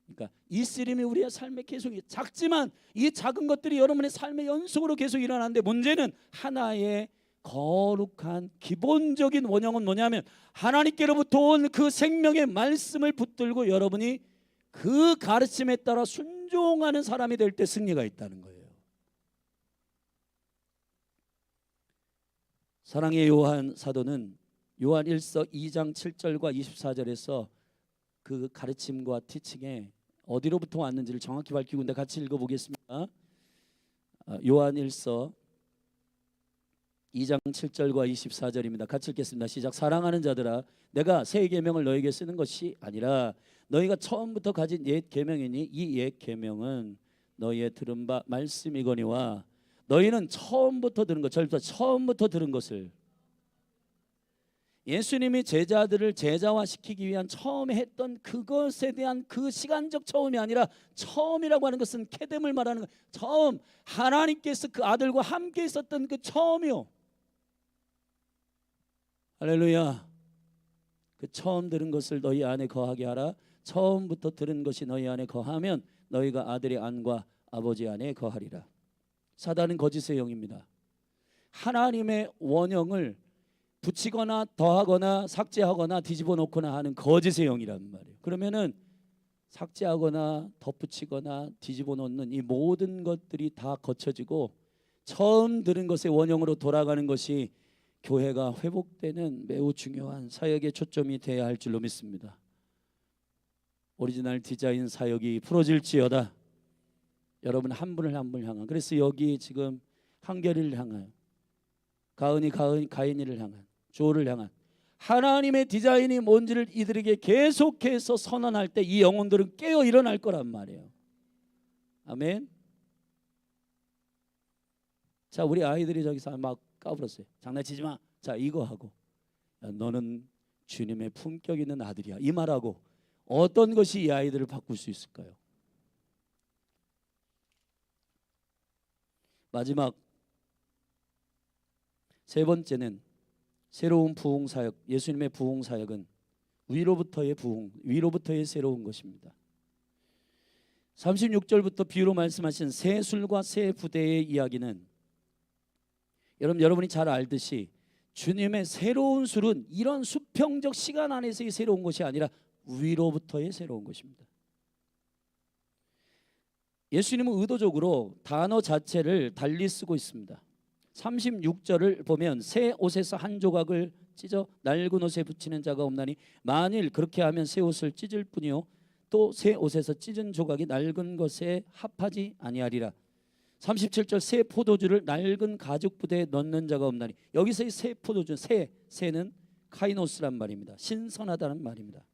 [SPEAKER 3] 그러니까 이 쓰림이 우리의 삶에 계속, 작지만 이 작은 것들이 여러분의 삶의 연속으로 계속 일어나는데, 문제는 하나의 거룩한 기본적인 원형은 뭐냐면 하나님께로부터 온 그 생명의 말씀을 붙들고 여러분이 그 가르침에 따라 순종하는 사람이 될 때 승리가 있다는 거예요. 사랑의 요한 사도는 요한 1서 2장 7절과 24절에서 그 가르침과 티칭에 어디로부터 왔는지를 정확히 밝히고 있는데, 같이 읽어보겠습니다. 요한 1서 2장 7절과 24절입니다. 같이 읽겠습니다. 시작. 사랑하는 자들아, 내가 새 계명을 너에게 쓰는 것이 아니라 너희가 처음부터 가진 옛 계명이니 이 옛 계명은 너희의 들은 바 말씀이거니와 너희는 처음부터 들은 것, 처음부터 들은 것을, 예수님이 제자들을 제자화시키기 위한 처음에 했던 그것에 대한 그 시간적 처음이 아니라, 처음이라고 하는 것은 케뎀을 말하는 것, 처음, 하나님께서 그 아들과 함께 있었던 그 처음이요. 할렐루야. 그 처음 들은 것을 너희 안에 거하게 하라. 처음부터 들은 것이 너희 안에 거하면 너희가 아들의 안과 아버지 안에 거하리라. 사단은 거짓의 영입니다. 하나님의 원형을 붙이거나 더하거나 삭제하거나 뒤집어 놓거나 하는 거짓의 영이란 말이에요. 그러면은 삭제하거나 덧붙이거나 뒤집어 놓는 이 모든 것들이 다 거쳐지고 처음 들은 것의 원형으로 돌아가는 것이 교회가 회복되는 매우 중요한 사역의 초점이 되어야 할 줄로 믿습니다. 오리지널 디자인 사역이 풀어질지어다. 여러분 한 분을 한 분을 향한, 그래서 여기 지금 한결이를 향한, 가인이를 향한, 조를 향한 하나님의 디자인이 뭔지를 이들에게 계속해서 선언할 때 이 영혼들은 깨어 일어날 거란 말이에요. 아멘. 자, 우리 아이들이 저기서 막 까불었어요. 장난치지 마. 자, 이거 하고, 야, 너는 주님의 품격 있는 아들이야, 이 말하고 어떤 것이 이 아이들을 바꿀 수 있을까요? 마지막 세 번째는 새로운 부흥 사역, 예수님의 부흥 사역은 위로부터의 부흥, 위로부터의 새로운 것입니다. 36절부터 비유로 말씀하신 새 술과 새 부대의 이야기는 여러분이 잘 알듯이 주님의 새로운 술은 이런 수평적 시간 안에서의 새로운 것이 아니라 위로부터의 새로운 것입니다. 예수님은 의도적으로 단어 자체를 달리 쓰고 있습니다. 36절을 보면 새 옷에서 한 조각을 찢어 낡은 옷에 붙이는 자가 없나니 만일 그렇게 하면 새 옷을 찢을 뿐이요 또 새 옷에서 찢은 조각이 낡은 것에 합하지 아니하리라. 37절 새 포도주를 낡은 가죽 부대에 넣는 자가 없나니, 여기서의 새 포도주, 새는 카이노스란 말입니다. 신선하다는 말입니다.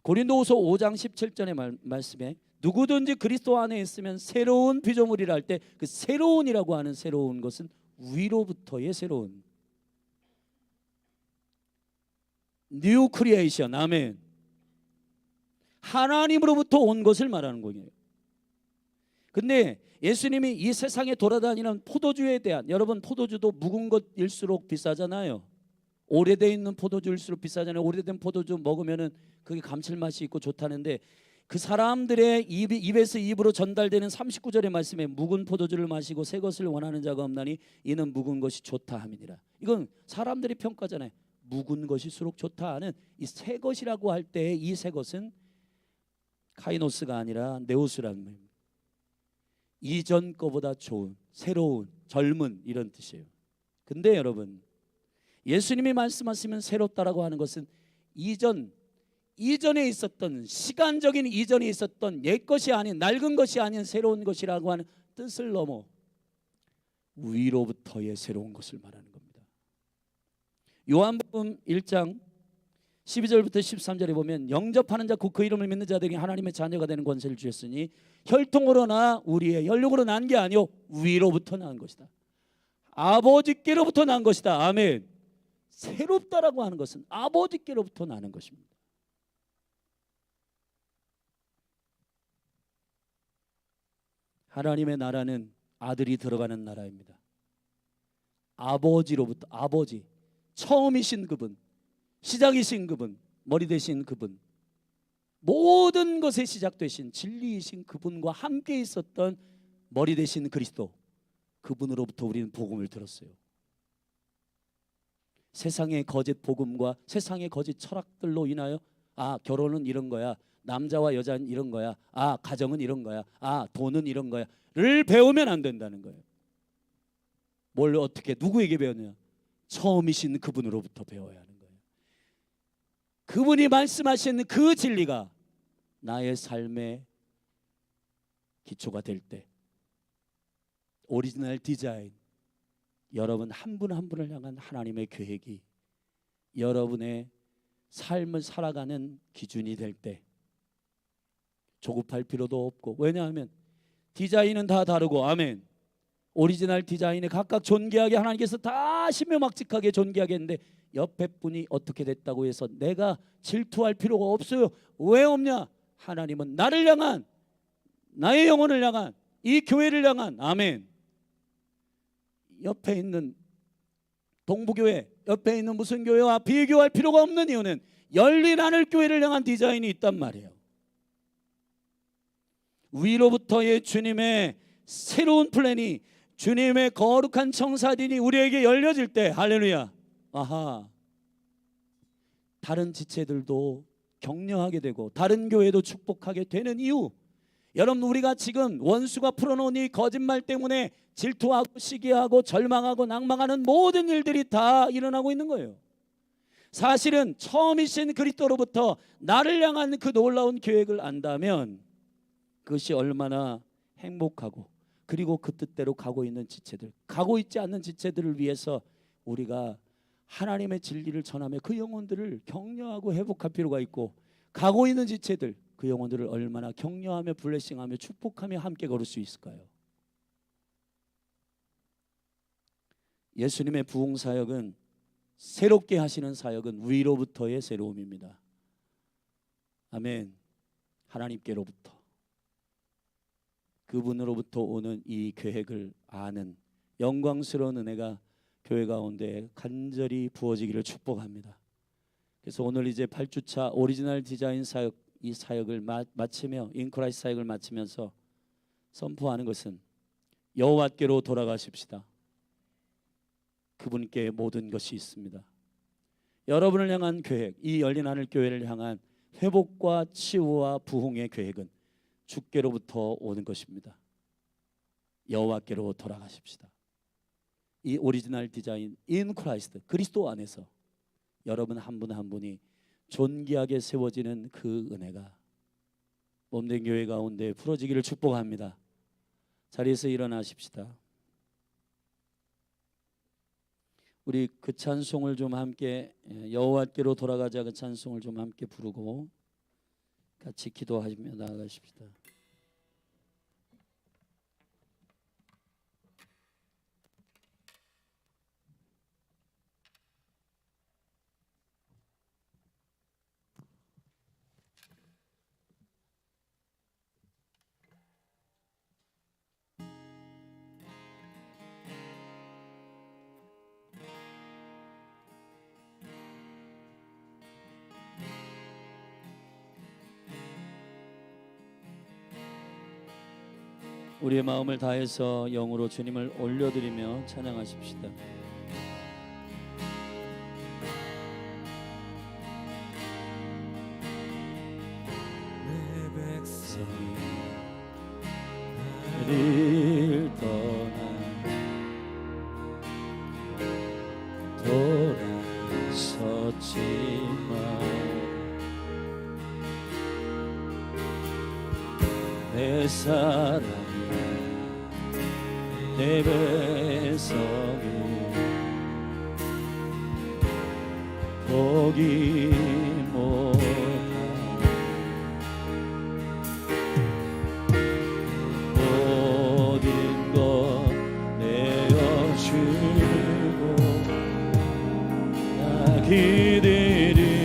[SPEAKER 3] 고린도후서 5장 17절의 말씀에 누구든지 그리스도 안에 있으면 새로운 피조물이라 할 때 그 새로운이라고 하는 새로운 것은 위로부터의 새로운, 뉴 크리에이션, 아멘. 하나님으로부터 온 것을 말하는 거예요. 근데 예수님이 이 세상에 돌아다니는 포도주에 대한, 여러분 포도주도 묵은 것일수록 비싸잖아요. 오래돼 있는 포도주일수록 비싸잖아요. 오래된 포도주 먹으면은 그게 감칠맛이 있고 좋다는데, 그 사람들의 입에서 입으로 전달되는 39절의 말씀에 묵은 포도주를 마시고 새 것을 원하는 자가 없나니 이는 묵은 것이 좋다 함이니라. 이건 사람들이 평가잖아요. 묵은 것일수록 좋다 하는 이 새 것이라고 할 때 이 새 것은 카이노스가 아니라 네오스라는 말입니다. 이전 거보다 좋은, 새로운, 젊은 이런 뜻이에요. 근데 여러분, 예수님이 말씀하시면 새롭다라고 하는 것은 이전에 있었던, 시간적인 이전에 있었던 옛 것이 아닌, 낡은 것이 아닌 새로운 것이라고 하는 뜻을 넘어 위로부터의 새로운 것을 말하는 겁니다. 요한복음 1장 12절부터 13절에 보면 영접하는 자 곧 그 이름을 믿는 자들이 하나님의 자녀가 되는 권세를 주셨으니 혈통으로나 우리의 연육으로 난 게 아니요 위로부터 난 것이다. 아버지께로부터 난 것이다. 아멘. 새롭다라고 하는 것은 아버지께로부터 나는 것입니다. 하나님의 나라는 아들이 들어가는 나라입니다. 아버지로부터, 아버지, 처음이신 그분, 시작이신 그분, 머리 되신 그분, 모든 것의 시작 되신 진리이신 그분과 함께 있었던 머리 되신 그리스도, 그분으로부터 우리는 복음을 들었어요. 세상의 거짓 복음과 세상의 거짓 철학들로 인하여 결혼은 이런 거야, 남자와 여자는 이런 거야, 가정은 이런 거야, 돈은 이런 거야 를 배우면 안 된다는 거예요. 뭘 어떻게 누구에게 배웠냐? 처음이신 그분으로부터 배워야 하는 거예요. 그분이 말씀하신 그 진리가 나의 삶의 기초가 될 때 오리지널 디자인, 여러분 한 분 한 분을 향한 하나님의 계획이 여러분의 삶을 살아가는 기준이 될 때 조급할 필요도 없고, 왜냐하면 디자인은 다 다르고, 아멘, 오리지널 디자인에 각각 존귀하게 하나님께서 다 신묘막직하게 존귀하게 했는데 옆에 분이 어떻게 됐다고 해서 내가 질투할 필요가 없어요. 왜 없냐? 하나님은 나를 향한, 나의 영혼을 향한, 이 교회를 향한, 아멘, 옆에 있는 동부교회, 옆에 있는 무슨 교회와 비교할 필요가 없는 이유는 열린 하늘 교회를 향한 디자인이 있단 말이에요. 위로부터의 주님의 새로운 플랜이, 주님의 거룩한 청사진이 우리에게 열려질 때, 할렐루야, 다른 지체들도 격려하게 되고 다른 교회도 축복하게 되는 이유, 여러분 우리가 지금 원수가 풀어놓은 이 거짓말 때문에 질투하고 시기하고 절망하고 낭망하는 모든 일들이 다 일어나고 있는 거예요. 사실은 처음이신 그리스도로부터 나를 향한 그 놀라운 계획을 안다면 그것이 얼마나 행복하고, 그리고 그 뜻대로 가고 있는 지체들, 가고 있지 않는 지체들을 위해서 우리가 하나님의 진리를 전하며 그 영혼들을 격려하고 회복할 필요가 있고, 가고 있는 지체들, 그 영혼들을 얼마나 격려하며 블레싱하며 축복하며 함께 걸을 수 있을까요? 예수님의 부흥 사역은, 새롭게 하시는 사역은 위로부터의 새로움입니다. 아멘. 하나님께로부터, 그분으로부터 오는 이 계획을 아는 영광스러운 은혜가 교회 가운데 간절히 부어지기를 축복합니다. 그래서 오늘 이제 8주차 오리지널 디자인 사역, 이 사역을 마치며, 인크라이스트 사역을 마치면서 선포하는 것은 여호와께로 돌아가십시다. 그분께 모든 것이 있습니다. 여러분을 향한 계획, 이 열린 하늘 교회를 향한 회복과 치유와 부흥의 계획은 주께로부터 오는 것입니다. 여호와께로 돌아가십시다. 이 오리지널 디자인 인 크라이스트, 그리스도 안에서 여러분 한 분 한 분이 존귀하게 세워지는 그 은혜가 몸된 교회 가운데 풀어지기를 축복합니다. 자리에서 일어나십시다. 우리 그 찬송을 좀 함께, 여호와께로 돌아가자, 그 찬송을 좀 함께 부르고 같이 기도하시며 나아가십시다. 우리의 마음을 다해서 영으로 주님을 올려드리며 찬양하십시다.
[SPEAKER 1] 내 백성이
[SPEAKER 3] 나를 떠나 돌아섰지만 내 사랑이 내 백성이 포기 못한 모든 것 내어주고 나 기대리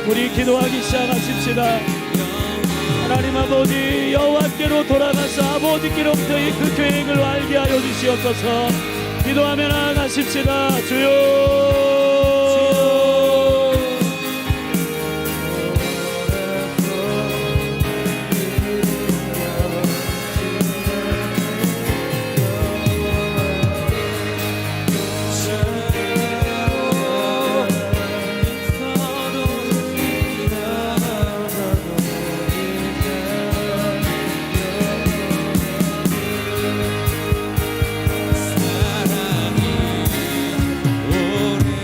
[SPEAKER 3] 우리 기도하기 시작하십시다. 하나님 아버지, 여호와께로 돌아가서 아버지께로부터의 그 계획을 알게 하여 주시옵소서. 기도하며 나아가십시다. 주여.
[SPEAKER 1] 오래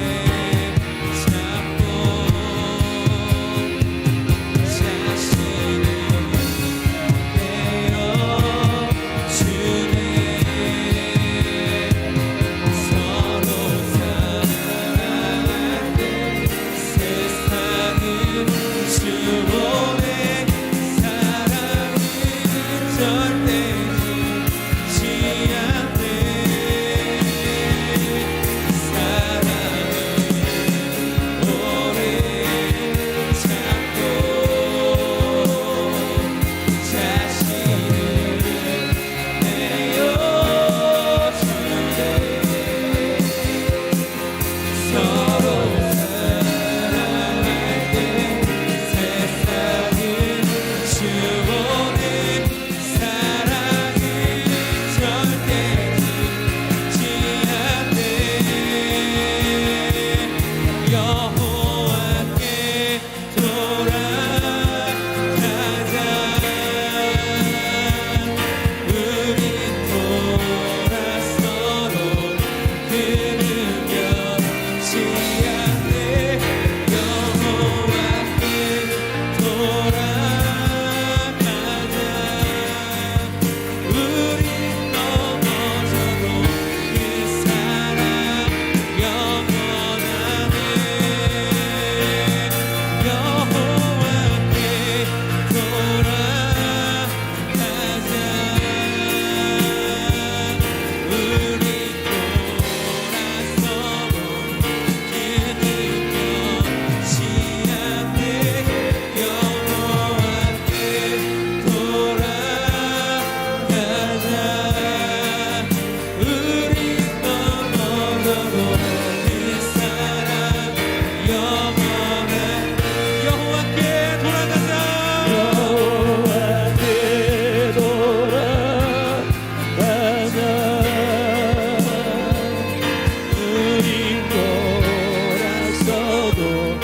[SPEAKER 3] 죽어도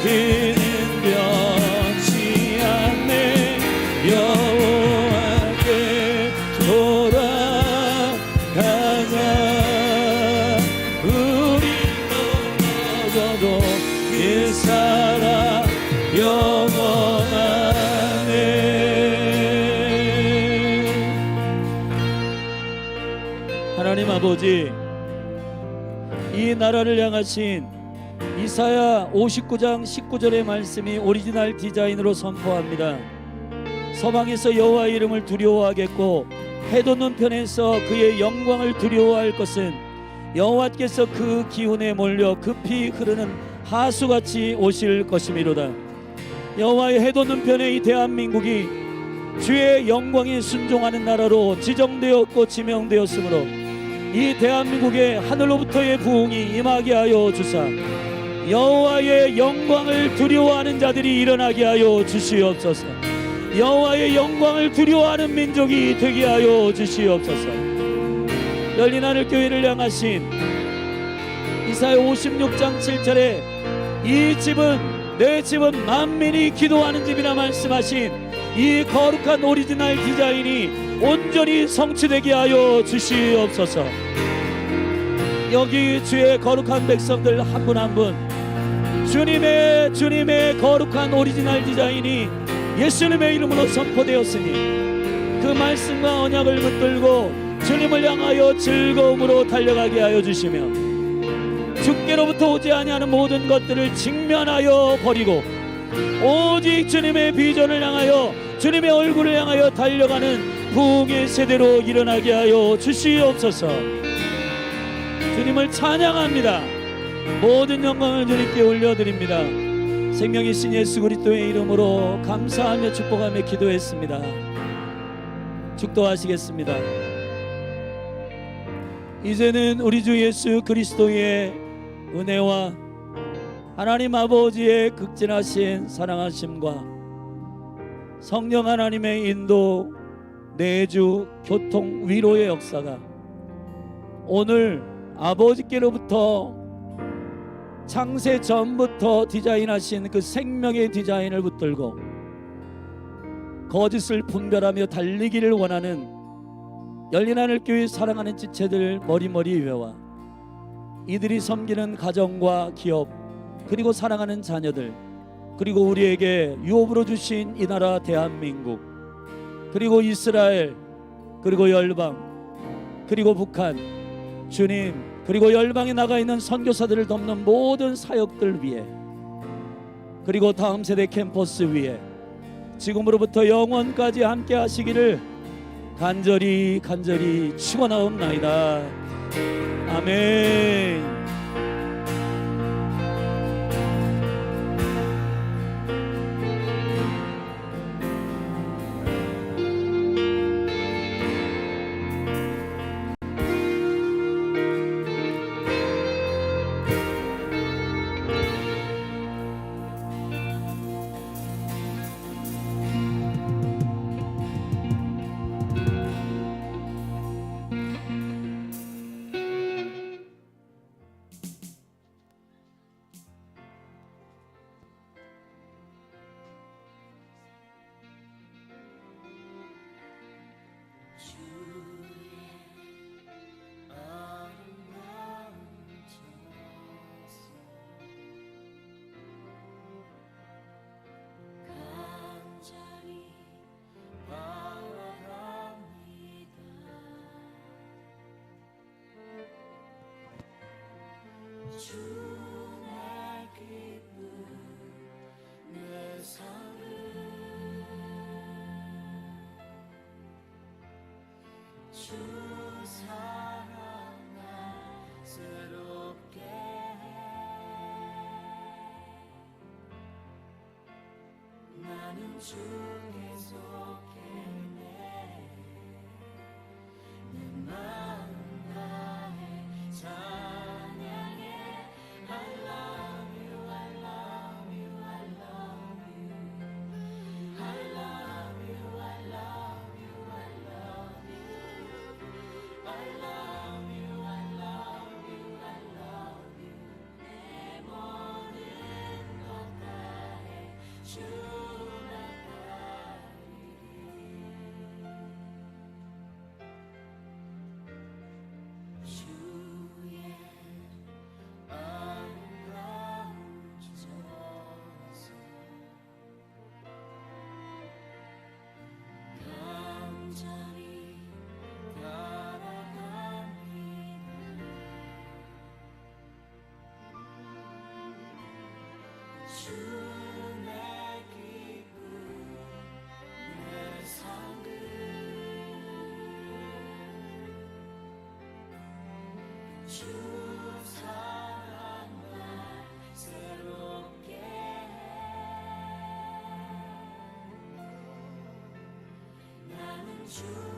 [SPEAKER 3] 이는 변치 않네. 여호와께 돌아가자. 우리 넘어져도 이 사랑 영원하네. 하나님 아버지, 이 나라를 향하신 이사야 59장 19절의 말씀이 오리지널 디자인으로 선포합니다. 서방에서 여호와 이름을 두려워하겠고 해돋는 편에서 그의 영광을 두려워할 것은 여호와께서 그 기운에 몰려 급히 흐르는 하수같이 오실 것이미로다. 여호와의 해돋는 편에 이 대한민국이 주의 영광에 순종하는 나라로 지정되었고 지명되었으므로 이 대한민국에 하늘로부터의 부흥이 임하게 하여 주사 여호와의 영광을 두려워하는 자들이 일어나게 하여 주시옵소서. 여호와의 영광을 두려워하는 민족이 되게 하여 주시옵소서. 열린 하늘 교회를 향하신 이사야 56장 7절에 이 집은 내 집은 만민이 기도하는 집이라 말씀하신 이 거룩한 오리지널 디자인이 온전히 성취되게 하여 주시옵소서. 여기 주의 거룩한 백성들 한 분 한 분 주님의 거룩한 오리지널 디자인이 예수님의 이름으로 선포되었으니 그 말씀과 언약을 붙들고 주님을 향하여 즐거움으로 달려가게 하여 주시며 주께로부터 오지 아니하는 모든 것들을 직면하여 버리고 오직 주님의 비전을 향하여 주님의 얼굴을 향하여 달려가는 부흥의 세대로 일어나게 하여 주시옵소서. 주님을 찬양합니다. 모든 영광을 주님께 올려드립니다. 생명이신 예수 그리스도의 이름으로 감사하며 축복하며 기도했습니다. 축도하시겠습니다. 이제는 우리 주 예수 그리스도의 은혜와 하나님 아버지의 극진하신 사랑하심과 성령 하나님의 인도, 내주, 교통, 위로의 역사가 오늘 아버지께로부터 창세 전부터 디자인하신 그 생명의 디자인을 붙들고 거짓을 분별하며 달리기를 원하는 열린 하늘 교회 사랑하는 지체들 머리머리 위와 이들이 섬기는 가정과 기업 그리고 사랑하는 자녀들 그리고 우리에게 유업으로 주신 이 나라 대한민국 그리고 이스라엘 그리고 열방 그리고 북한 주님 그리고 열방에 나가 있는 선교사들을 돕는 모든 사역들 위에 그리고 다음 세대 캠퍼스 위에 지금으로부터 영원까지 함께 하시기를 간절히 축원하옵나이다. 아멘.
[SPEAKER 5] 주